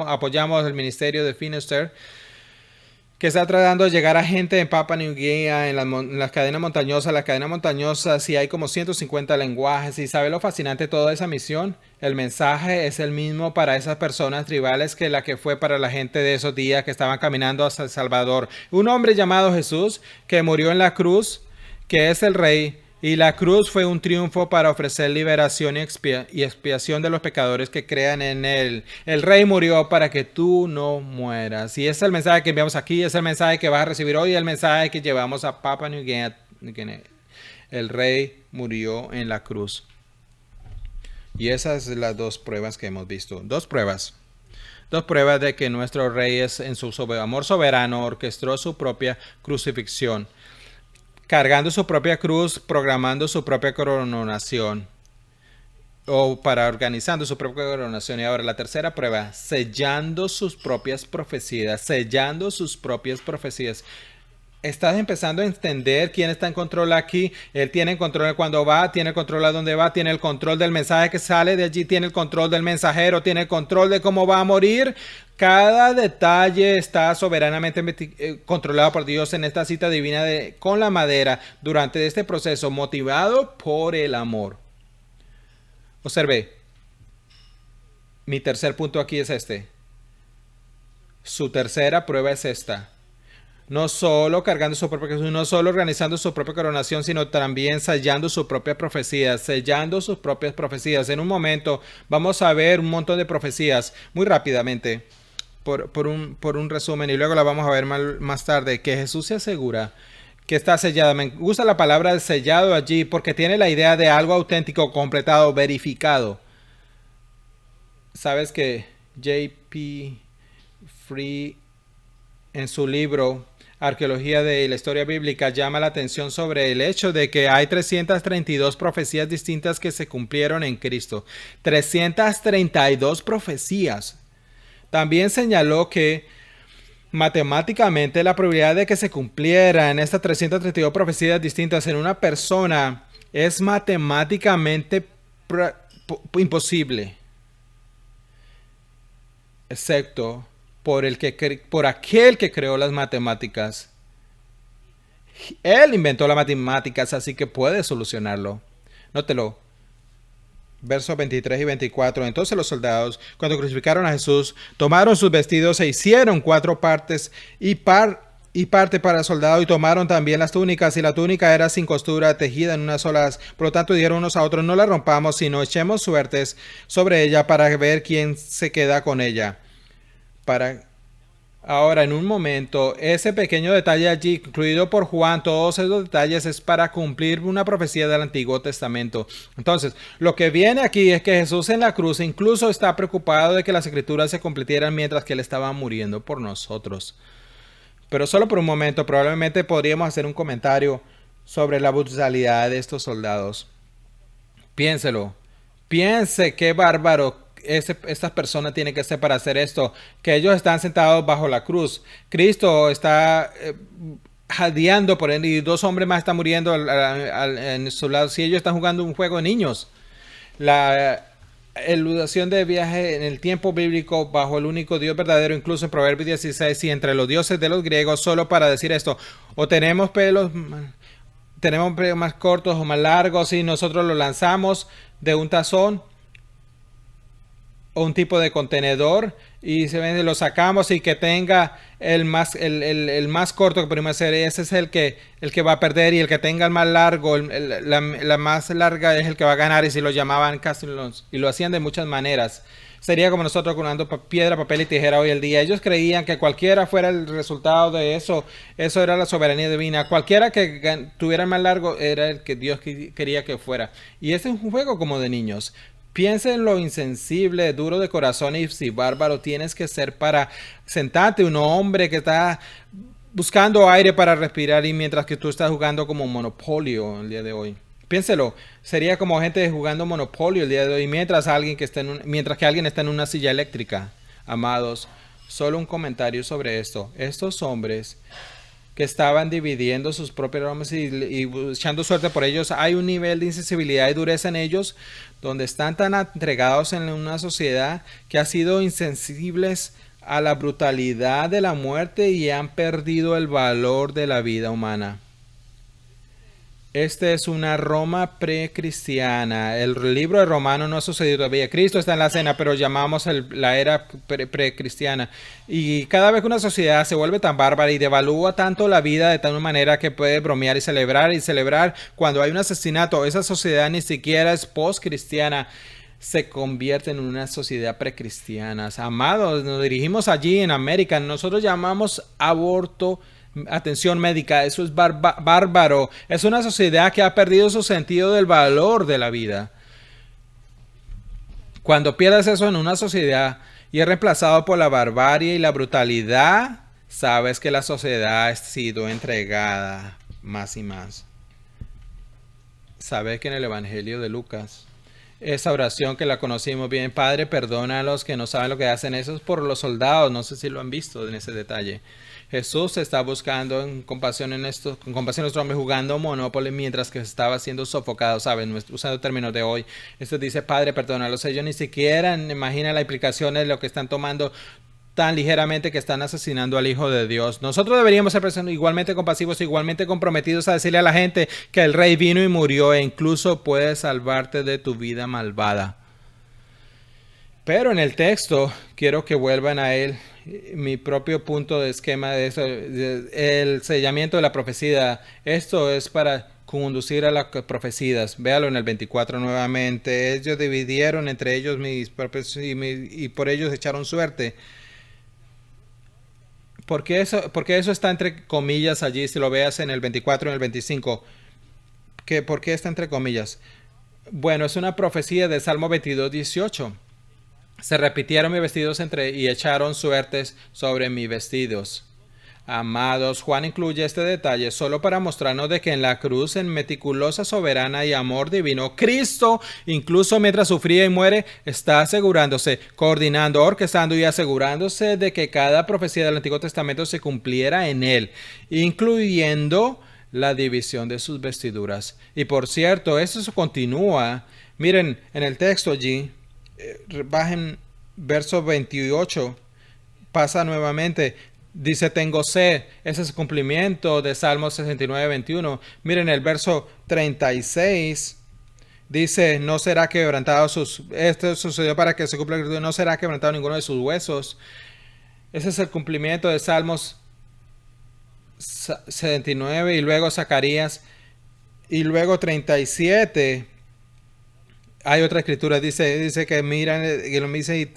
Apoyamos el ministerio de Finisterre, que está tratando de llegar a gente en Papua New Guinea, en las cadenas montañosas. Las cadenas montañosas, sí hay como 150 lenguajes. ¿Y sabe lo fascinante de toda esa misión? El mensaje es el mismo para esas personas tribales que la que fue para la gente de esos días que estaban caminando hacia El Salvador. Un hombre llamado Jesús, que murió en la cruz, que es el rey. Y la cruz fue un triunfo para ofrecer liberación y expiación de los pecadores que crean en él. El rey murió para que tú no mueras. Y ese es el mensaje que enviamos aquí, es el mensaje que vas a recibir hoy, el mensaje que llevamos a Papua New Guinea. El rey murió en la cruz. Y esas son las dos pruebas que hemos visto. Dos pruebas de que nuestro rey es, en su amor soberano, orquestó su propia crucifixión, cargando su propia cruz, programando su propia coronación, o para organizando su propia coronación. Y ahora la tercera prueba, sellando sus propias profecías, Estás empezando a entender quién está en control aquí. Él tiene el control de cuando va, tiene el control de dónde va, tiene el control del mensaje que sale de allí, tiene el control del mensajero, tiene el control de cómo va a morir. Cada detalle está soberanamente controlado por Dios en esta cita divina con la madera durante este proceso, motivado por el amor. Observe, mi tercer punto aquí es este. Su tercera prueba es esta. No solo cargando su propia cruz, no solo organizando su propia coronación, sino también sellando su propia profecía, sellando sus propias profecías. En un momento vamos a ver un montón de profecías muy rápidamente por un resumen, y luego la vamos a ver más tarde, que Jesús se asegura que está sellada. Me gusta la palabra sellado allí porque tiene la idea de algo auténtico, completado, verificado. Sabes que J.P. Free en su libro Arqueología de la Historia Bíblica llama la atención sobre el hecho de que hay 332 profecías distintas que se cumplieron en Cristo. 332 profecías. También señaló que matemáticamente la probabilidad de que se cumplieran estas 332 profecías distintas en una persona es matemáticamente imposible, excepto por aquel que creó las matemáticas. Él inventó las matemáticas, así que puede solucionarlo. Nótelo. Versos 23 y 24. Entonces los soldados, cuando crucificaron a Jesús, tomaron sus vestidos e hicieron 4 partes y parte para el soldado, y tomaron también las túnicas, y la túnica era sin costura, tejida en unas solas. Por lo tanto dijeron unos a otros: no la rompamos, sino echemos suertes sobre ella para ver quién se queda con ella. Ahora, en un momento, ese pequeño detalle allí, incluido por Juan, todos esos detalles es para cumplir una profecía del Antiguo Testamento. Entonces, lo que viene aquí es que Jesús en la cruz incluso está preocupado de que las escrituras se cumplieran mientras que Él estaba muriendo por nosotros. Pero solo por un momento, probablemente podríamos hacer un comentario sobre la brutalidad de estos soldados. Piénselo. Piense qué bárbaro estas personas tienen que ser para hacer esto, que ellos están sentados bajo la cruz. Cristo está jadeando por él, y 2 hombres más están muriendo en su lado. Si ellos están jugando un juego de niños, eludación de viaje en el tiempo bíblico bajo el único Dios verdadero, incluso en Proverbios 16 y entre los dioses de los griegos, solo para decir esto, o tenemos pelos más cortos o más largos y nosotros los lanzamos de un tazón o un tipo de contenedor y se vende, lo sacamos y que tenga el más corto que podemos hacer, ese es el que va a perder, y el que tenga el más largo, la más larga es el que va a ganar, y si lo llamaban castings y lo hacían de muchas maneras. Sería como nosotros jugando piedra, papel y tijera hoy el día. Ellos creían que cualquiera fuera el resultado de eso, eso era la soberanía divina. Cualquiera que tuviera el más largo era el que Dios quería que fuera. Y ese es un juego como de niños. Piensa en lo insensible, duro de corazón y si bárbaro tienes que ser para sentarte, un hombre que está buscando aire para respirar y mientras que tú estás jugando como Monopolio el día de hoy. Piénselo, sería como gente jugando Monopolio el día de hoy mientras que alguien está en una silla eléctrica. Amados, solo un comentario sobre esto. Estos hombres que estaban dividiendo sus propios hombres y echando suerte por ellos, hay un nivel de insensibilidad y dureza en ellos donde están tan entregados en una sociedad que ha sido insensibles a la brutalidad de la muerte y han perdido el valor de la vida humana. Esta es una Roma precristiana. El libro de Romanos no ha sucedido todavía. Cristo está en la cena, pero llamamos la era precristiana. Y cada vez que una sociedad se vuelve tan bárbara y devalúa tanto la vida de tal manera que puede bromear y celebrar cuando hay un asesinato, esa sociedad ni siquiera es post-cristiana, se convierte en una sociedad precristiana. Amados, nos dirigimos allí en América. Nosotros llamamos aborto atención médica. Eso es bárbaro. Es una sociedad que ha perdido su sentido del valor de la vida. Cuando pierdes eso en una sociedad y es reemplazado por la barbarie y la brutalidad, sabes que la sociedad ha sido entregada más y más. Sabes que en el Evangelio de Lucas, esa oración que la conocimos bien, Padre, perdona a los que no saben lo que hacen, eso es por los soldados, no sé si lo han visto en ese detalle. Jesús está buscando con compasión a nuestro hombre jugando Monopoly mientras que estaba siendo sofocado, ¿saben? Usando términos de hoy. Esto dice, Padre, perdónalos. Ellos ni siquiera imaginan la implicación de lo que están tomando tan ligeramente que están asesinando al Hijo de Dios. Nosotros deberíamos ser personas igualmente compasivos, igualmente comprometidos a decirle a la gente que el Rey vino y murió e incluso puede salvarte de tu vida malvada. Pero en el texto, quiero que vuelvan a él, mi propio punto de esquema de eso, el sellamiento de la profecía. Esto es para conducir a las profecías. Véalo en el 24 nuevamente. Ellos dividieron entre ellos mis propios y por ellos echaron suerte. ¿Por qué eso está entre comillas allí? Si lo veas en el 24 y en el 25. ¿Por qué está entre comillas? Bueno, es una profecía de Salmo 22, 18. Se repitieron mis vestidos y echaron suertes sobre mis vestidos. Amados, Juan incluye este detalle solo para mostrarnos de que en la cruz, en meticulosa, soberana y amor divino, Cristo, incluso mientras sufría y muere, está asegurándose, coordinando, orquestando y asegurándose de que cada profecía del Antiguo Testamento se cumpliera en él, incluyendo la división de sus vestiduras. Y por cierto, eso continúa. Miren, en el texto allí, bajen verso 28, pasa nuevamente, dice tengo sed, ese es el cumplimiento de Salmo 69, 21. Miren el verso 36, dice no será quebrantado esto sucedió para que se cumpla, no será quebrantado ninguno de sus huesos. Ese es el cumplimiento de Salmos 79 y luego Zacarías y luego 37. Hay otra escritura, dice que miran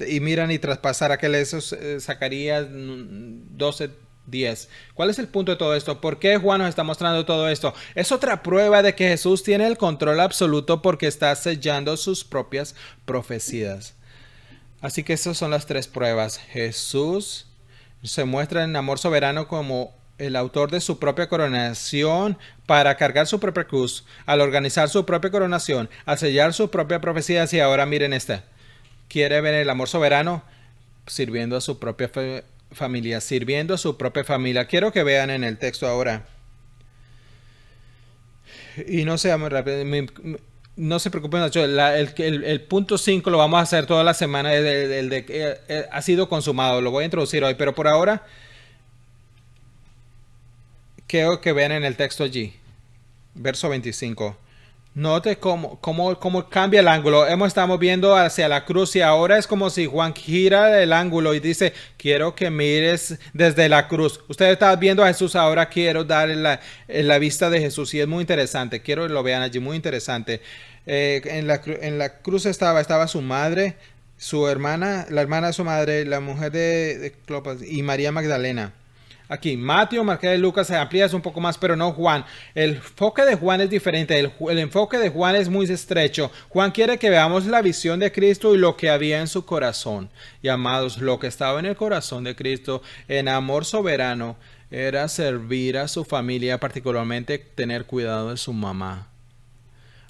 y miran y traspasar aquel, eso es Zacarías 12:10. ¿Cuál es el punto de todo esto? ¿Por qué Juan nos está mostrando todo esto? Es otra prueba de que Jesús tiene el control absoluto porque está sellando sus propias profecías. Así que esas son las tres pruebas. Jesús se muestra en amor soberano como el autor de su propia coronación para cargar su propia cruz, al organizar su propia coronación, al sellar su propia profecía. Y ahora miren esta. Quiere ver el amor soberano sirviendo a su propia familia, sirviendo a su propia familia. Quiero que vean en el texto ahora. Y no sea muy rápido. no se preocupen mucho, el punto 5 lo vamos a hacer toda la semana, ha sido consumado, lo voy a introducir hoy, pero por ahora quiero que vean en el texto allí, verso 25. Note cómo cambia el ángulo. Estamos viendo hacia la cruz y ahora es como si Juan gira el ángulo y dice, quiero que mires desde la cruz. Usted está viendo a Jesús, ahora quiero darle la vista de Jesús y es muy interesante. Quiero que lo vean allí, muy interesante. En la cruz estaba su madre, su hermana, la hermana de su madre, la mujer de Clopas y María Magdalena. Aquí, Mateo, Marcos y Lucas se amplía un poco más, pero no Juan. El enfoque de Juan es diferente. El enfoque de Juan es muy estrecho. Juan quiere que veamos la visión de Cristo y lo que había en su corazón. Y amados, lo que estaba en el corazón de Cristo en amor soberano era servir a su familia, particularmente tener cuidado de su mamá.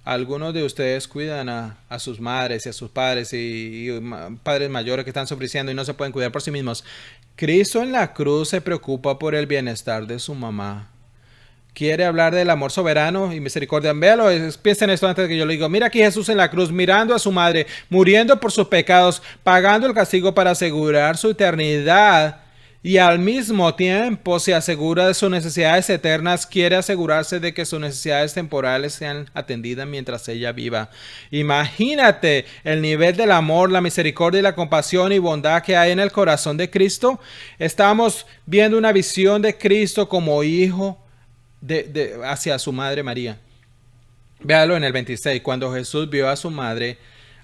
Algunos de ustedes cuidan a sus madres y a sus padres y padres mayores que están sufriendo y no se pueden cuidar por sí mismos. Cristo en la cruz se preocupa por el bienestar de su mamá. Quiere hablar del amor soberano y misericordia. Véalo, piensen esto antes de que yo le diga. Mira aquí Jesús en la cruz, mirando a su madre, muriendo por sus pecados, pagando el castigo para asegurar su eternidad. Y al mismo tiempo se asegura de sus necesidades eternas, quiere asegurarse de que sus necesidades temporales sean atendidas mientras ella viva. Imagínate el nivel del amor, la misericordia y la compasión y bondad que hay en el corazón de Cristo. Estamos viendo una visión de Cristo como hijo hacia su madre María. Véalo en el 26, cuando Jesús vio a su madre,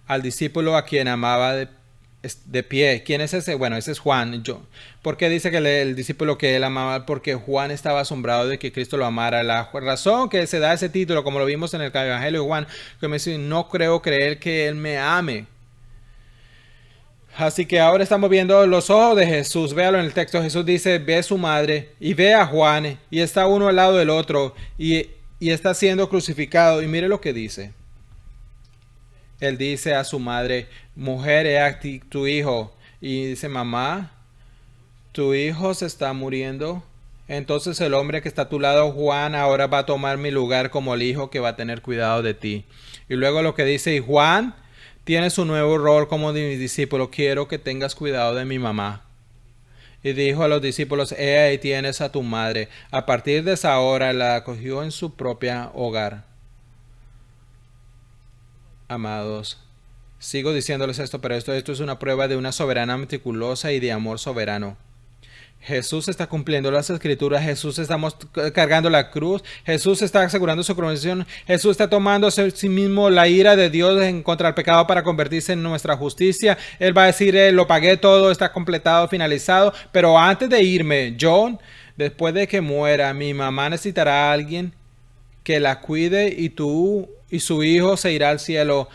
al discípulo a quien amaba de pie. ¿Quién es ese? Bueno, ese es Juan. ¿Por qué dice que el discípulo que él amaba? Porque Juan estaba asombrado de que Cristo lo amara. La razón que se da ese título, como lo vimos en el Evangelio de Juan, que me dice, no creo creer que él me ame. Así que ahora estamos viendo los ojos de Jesús. Véalo en el texto. Jesús dice, ve a su madre y ve a Juan y está uno al lado del otro y está siendo crucificado. Y mire lo que dice. Él dice a su madre, mujer, he aquí tu hijo. Y dice, mamá, tu hijo se está muriendo. Entonces el hombre que está a tu lado, Juan, ahora va a tomar mi lugar como el hijo que va a tener cuidado de ti. Y luego lo que dice, y Juan tiene su nuevo rol como mi discípulo. Quiero que tengas cuidado de mi mamá. Y dijo a los discípulos, ahí tienes a tu madre. A partir de esa hora la acogió en su propio hogar. Amados, sigo diciéndoles esto, pero esto es una prueba de una soberana meticulosa y de amor soberano. Jesús está cumpliendo las escrituras, Jesús está cargando la cruz, Jesús está asegurando su conversión, Jesús está tomando a sí mismo la ira de Dios en contra del pecado para convertirse en nuestra justicia. Él va a decir, lo pagué todo, está completado, finalizado, pero antes de irme, después de que muera, mi mamá necesitará a alguien que la cuide y tú y su hijo se irá al cielo.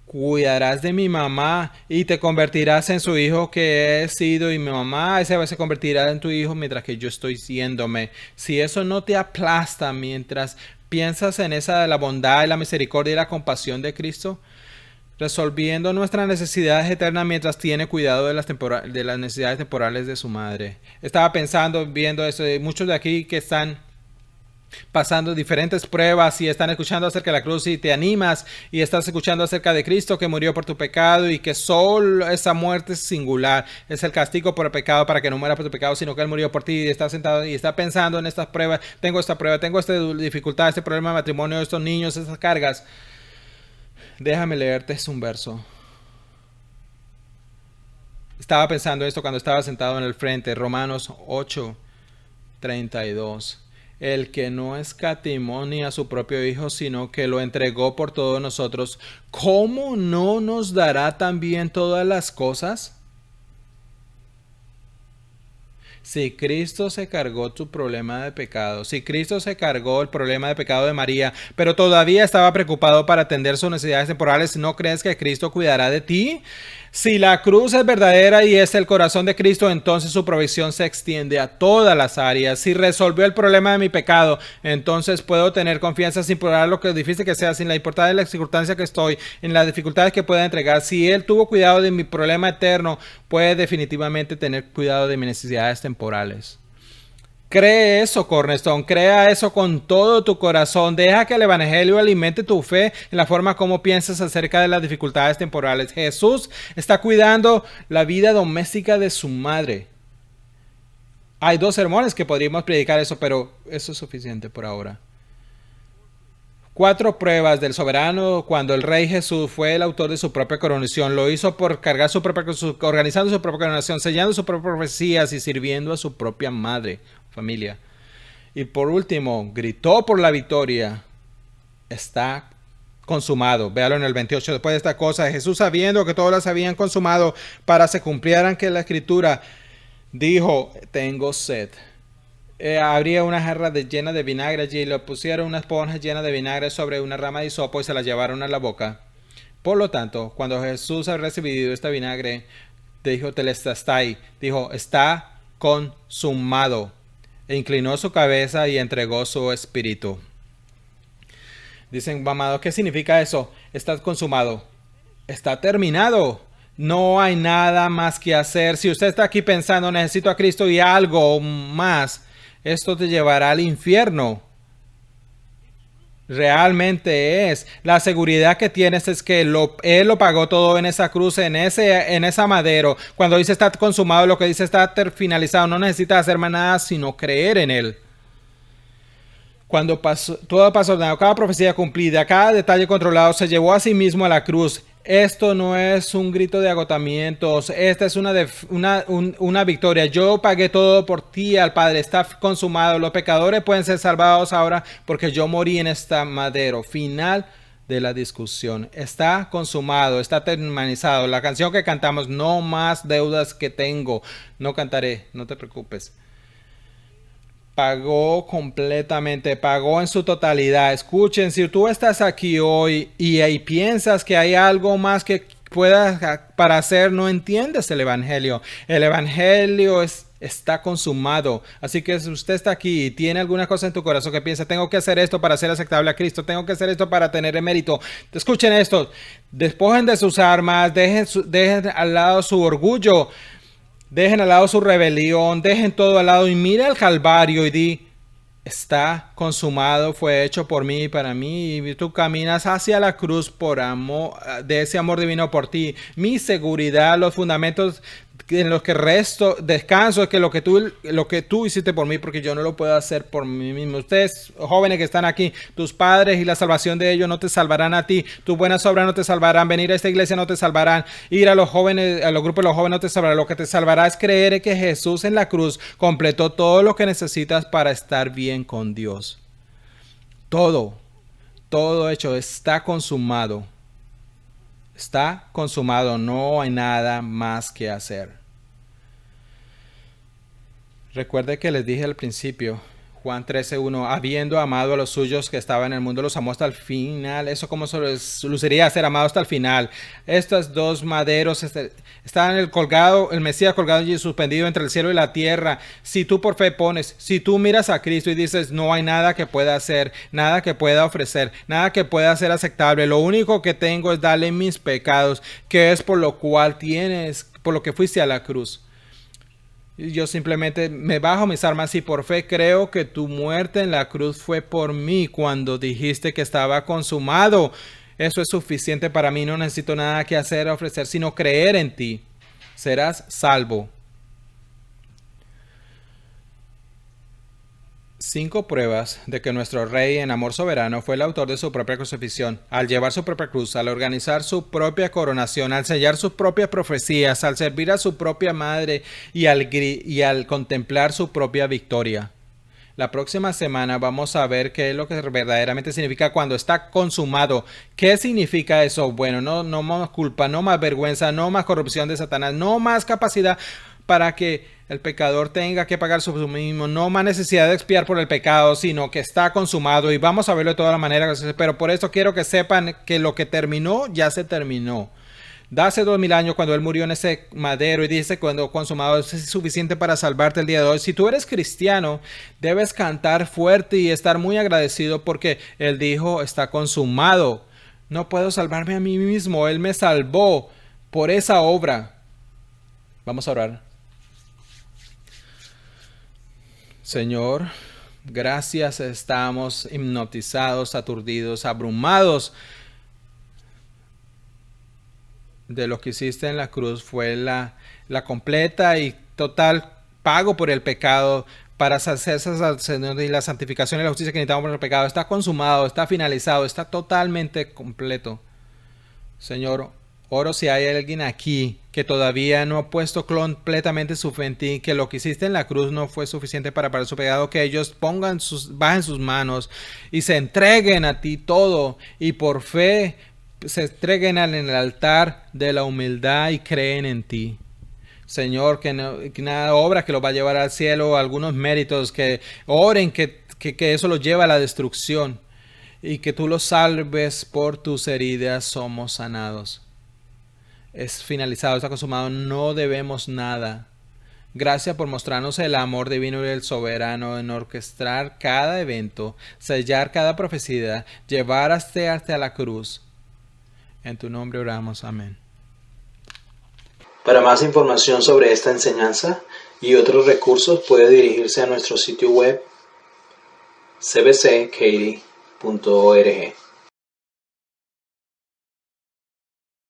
Cuidarás de mi mamá y te convertirás en su hijo que he sido y mi mamá ese se convertirá en tu hijo mientras que yo estoy siéndome. Si eso no te aplasta mientras piensas en esa de la bondad y la misericordia y la compasión de Cristo, resolviendo nuestras necesidades eternas mientras tiene cuidado de las necesidades temporales de su madre. Estaba pensando, viendo eso, muchos de aquí que están pasando diferentes pruebas y están escuchando acerca de la cruz y te animas y estás escuchando acerca de Cristo que murió por tu pecado y que solo esa muerte es singular, es el castigo por el pecado para que no mueras por tu pecado, sino que Él murió por ti y estás sentado y está pensando en estas pruebas, tengo esta prueba, tengo esta dificultad, este problema de matrimonio, estos niños, esas cargas. Déjame leerte un verso. Estaba pensando esto cuando estaba sentado en el frente, Romanos 8:32. El que no escatimó ni a su propio Hijo, sino que lo entregó por todos nosotros, ¿cómo no nos dará también todas las cosas? Si Cristo se cargó tu problema de pecado, si Cristo se cargó el problema de pecado de María, pero todavía estaba preocupado para atender sus necesidades temporales, ¿no crees que Cristo cuidará de ti? Si la cruz es verdadera y es el corazón de Cristo, entonces su provisión se extiende a todas las áreas. Si resolvió el problema de mi pecado, entonces puedo tener confianza sin importar lo que difícil que sea, sin la importancia de la circunstancia que estoy, en las dificultades que pueda entregar. Si Él tuvo cuidado de mi problema eterno, puede definitivamente tener cuidado de mis necesidades temporales. Cree eso, Cornerstone, crea eso con todo tu corazón. Deja que el Evangelio alimente tu fe en la forma como piensas acerca de las dificultades temporales. Jesús está cuidando la vida doméstica de su madre. Hay 2 sermones que podríamos predicar eso, pero eso es suficiente por ahora. 4 pruebas del soberano cuando el rey Jesús fue el autor de su propia coronación. Lo hizo por cargar organizando su propia coronación, sellando sus propias profecías y sirviendo a su propia madre, familia. Y por último, gritó por la victoria. Está consumado. Véalo en el 28. Después de esta cosa, Jesús, sabiendo que todas las habían consumado para se cumplieran que la escritura, dijo, tengo sed. Habría una jarra llena de vinagre allí, le pusieron una esponja llena de vinagre sobre una rama de hisopo y se la llevaron a la boca. Por lo tanto, cuando Jesús ha recibido este vinagre, dijo telestai, dijo, está consumado. E inclinó su cabeza y entregó su espíritu. Dicen, amado, ¿qué significa eso? Está consumado. Está terminado. No hay nada más que hacer. Si usted está aquí pensando, necesito a Cristo y algo más, esto te llevará al infierno. Realmente es. La seguridad que tienes es que Él lo pagó todo en esa cruz, en esa madero. Cuando dice está consumado, lo que dice está finalizado. No necesitas hacer más nada sino creer en Él. Cuando todo pasó ordenado, cada profecía cumplida, cada detalle controlado, se llevó a sí mismo a la cruz. Esto no es un grito de agotamientos, esta es una victoria. Yo pagué todo por ti al Padre, está consumado. Los pecadores pueden ser salvados ahora porque yo morí en este madero. Final de la discusión. Está consumado, está terminado. La canción que cantamos, no más deudas que tengo. No cantaré, no te preocupes. Pagó completamente, pagó en su totalidad. Escuchen, si tú estás aquí hoy y piensas que hay algo más que puedas para hacer, no entiendes el Evangelio. El Evangelio está consumado. Así que si usted está aquí y tiene alguna cosa en tu corazón que piensa, tengo que hacer esto para ser aceptable a Cristo, tengo que hacer esto para tener mérito. Escuchen esto, despojen de sus armas, dejen al lado su orgullo. Dejen al lado su rebelión, dejen todo al lado y mira al Calvario y di, está consumado, fue hecho por mí y para mí. Y tú caminas hacia la cruz por amor, de ese amor divino por ti. Mi seguridad, los fundamentos en los que descanso es que lo que tú hiciste por mí, porque yo no lo puedo hacer por mí mismo. Ustedes, jóvenes que están aquí, tus padres y la salvación de ellos no te salvarán a ti. Tus buenas obras no te salvarán. Venir a esta iglesia no te salvarán. Ir a los jóvenes, a los grupos de los jóvenes no te salvará. Lo que te salvará es creer que Jesús en la cruz completó todo lo que necesitas para estar bien con Dios. Todo hecho, está consumado. Está consumado, no hay nada más que hacer. Recuerde que les dije al principio, Juan 13:1, habiendo amado a los suyos que estaban en el mundo, los amó hasta el final. Eso como se les luciría ser amado hasta el final. Estos 2 maderos están el Mesías colgado y suspendido entre el cielo y la tierra. Si tú por fe pones, si tú miras a Cristo y dices, no hay nada que pueda hacer, nada que pueda ofrecer, nada que pueda ser aceptable. Lo único que tengo es darle mis pecados, que es por lo que fuiste a la cruz. Yo simplemente me bajo mis armas y por fe creo que tu muerte en la cruz fue por mí cuando dijiste que estaba consumado. Eso es suficiente para mí. No necesito nada que hacer o ofrecer, sino creer en ti. Serás salvo. 5 pruebas de que nuestro Rey en amor soberano fue el autor de su propia crucifixión, al llevar su propia cruz, al organizar su propia coronación, al sellar sus propias profecías, al servir a su propia madre y al contemplar su propia victoria. La próxima semana vamos a ver qué es lo que verdaderamente significa cuando está consumado. ¿Qué significa eso? Bueno, no más culpa, no más vergüenza, no más corrupción de Satanás, no más capacidad para que el pecador tenga que pagar su mismo, no más necesidad de expiar por el pecado, sino que está consumado. Y vamos a verlo de todas las maneras, pero por eso quiero que sepan que lo que terminó, ya se terminó. De hace 2000 años cuando él murió en ese madero y dice cuando consumado es suficiente para salvarte el día de hoy. Si tú eres cristiano, debes cantar fuerte y estar muy agradecido porque él dijo está consumado. No puedo salvarme a mí mismo, él me salvó por esa obra. Vamos a orar. Señor, gracias, estamos hipnotizados, aturdidos, abrumados de lo que hiciste en la cruz. Fue la completa y total pago por el pecado para hacer y la santificación y la justicia que necesitamos por el pecado. Está consumado, está finalizado, está totalmente completo. Señor, oro si hay alguien aquí que todavía no ha puesto completamente su fe en ti, que lo que hiciste en la cruz no fue suficiente para pagar su pecado, que ellos bajen sus manos y se entreguen a ti todo y por fe se entreguen en el altar de la humildad y creen en ti. Señor, que nada obra que los va a llevar al cielo, algunos méritos, que oren que eso los lleva a la destrucción y que tú los salves por tus heridas somos sanados. Es finalizado, está consumado, no debemos nada. Gracias por mostrarnos el amor divino y el soberano en orquestar cada evento, sellar cada profecía, llevar hasta la cruz. En tu nombre oramos, amén. Para más información sobre esta enseñanza y otros recursos puede dirigirse a nuestro sitio web cbckaty.org.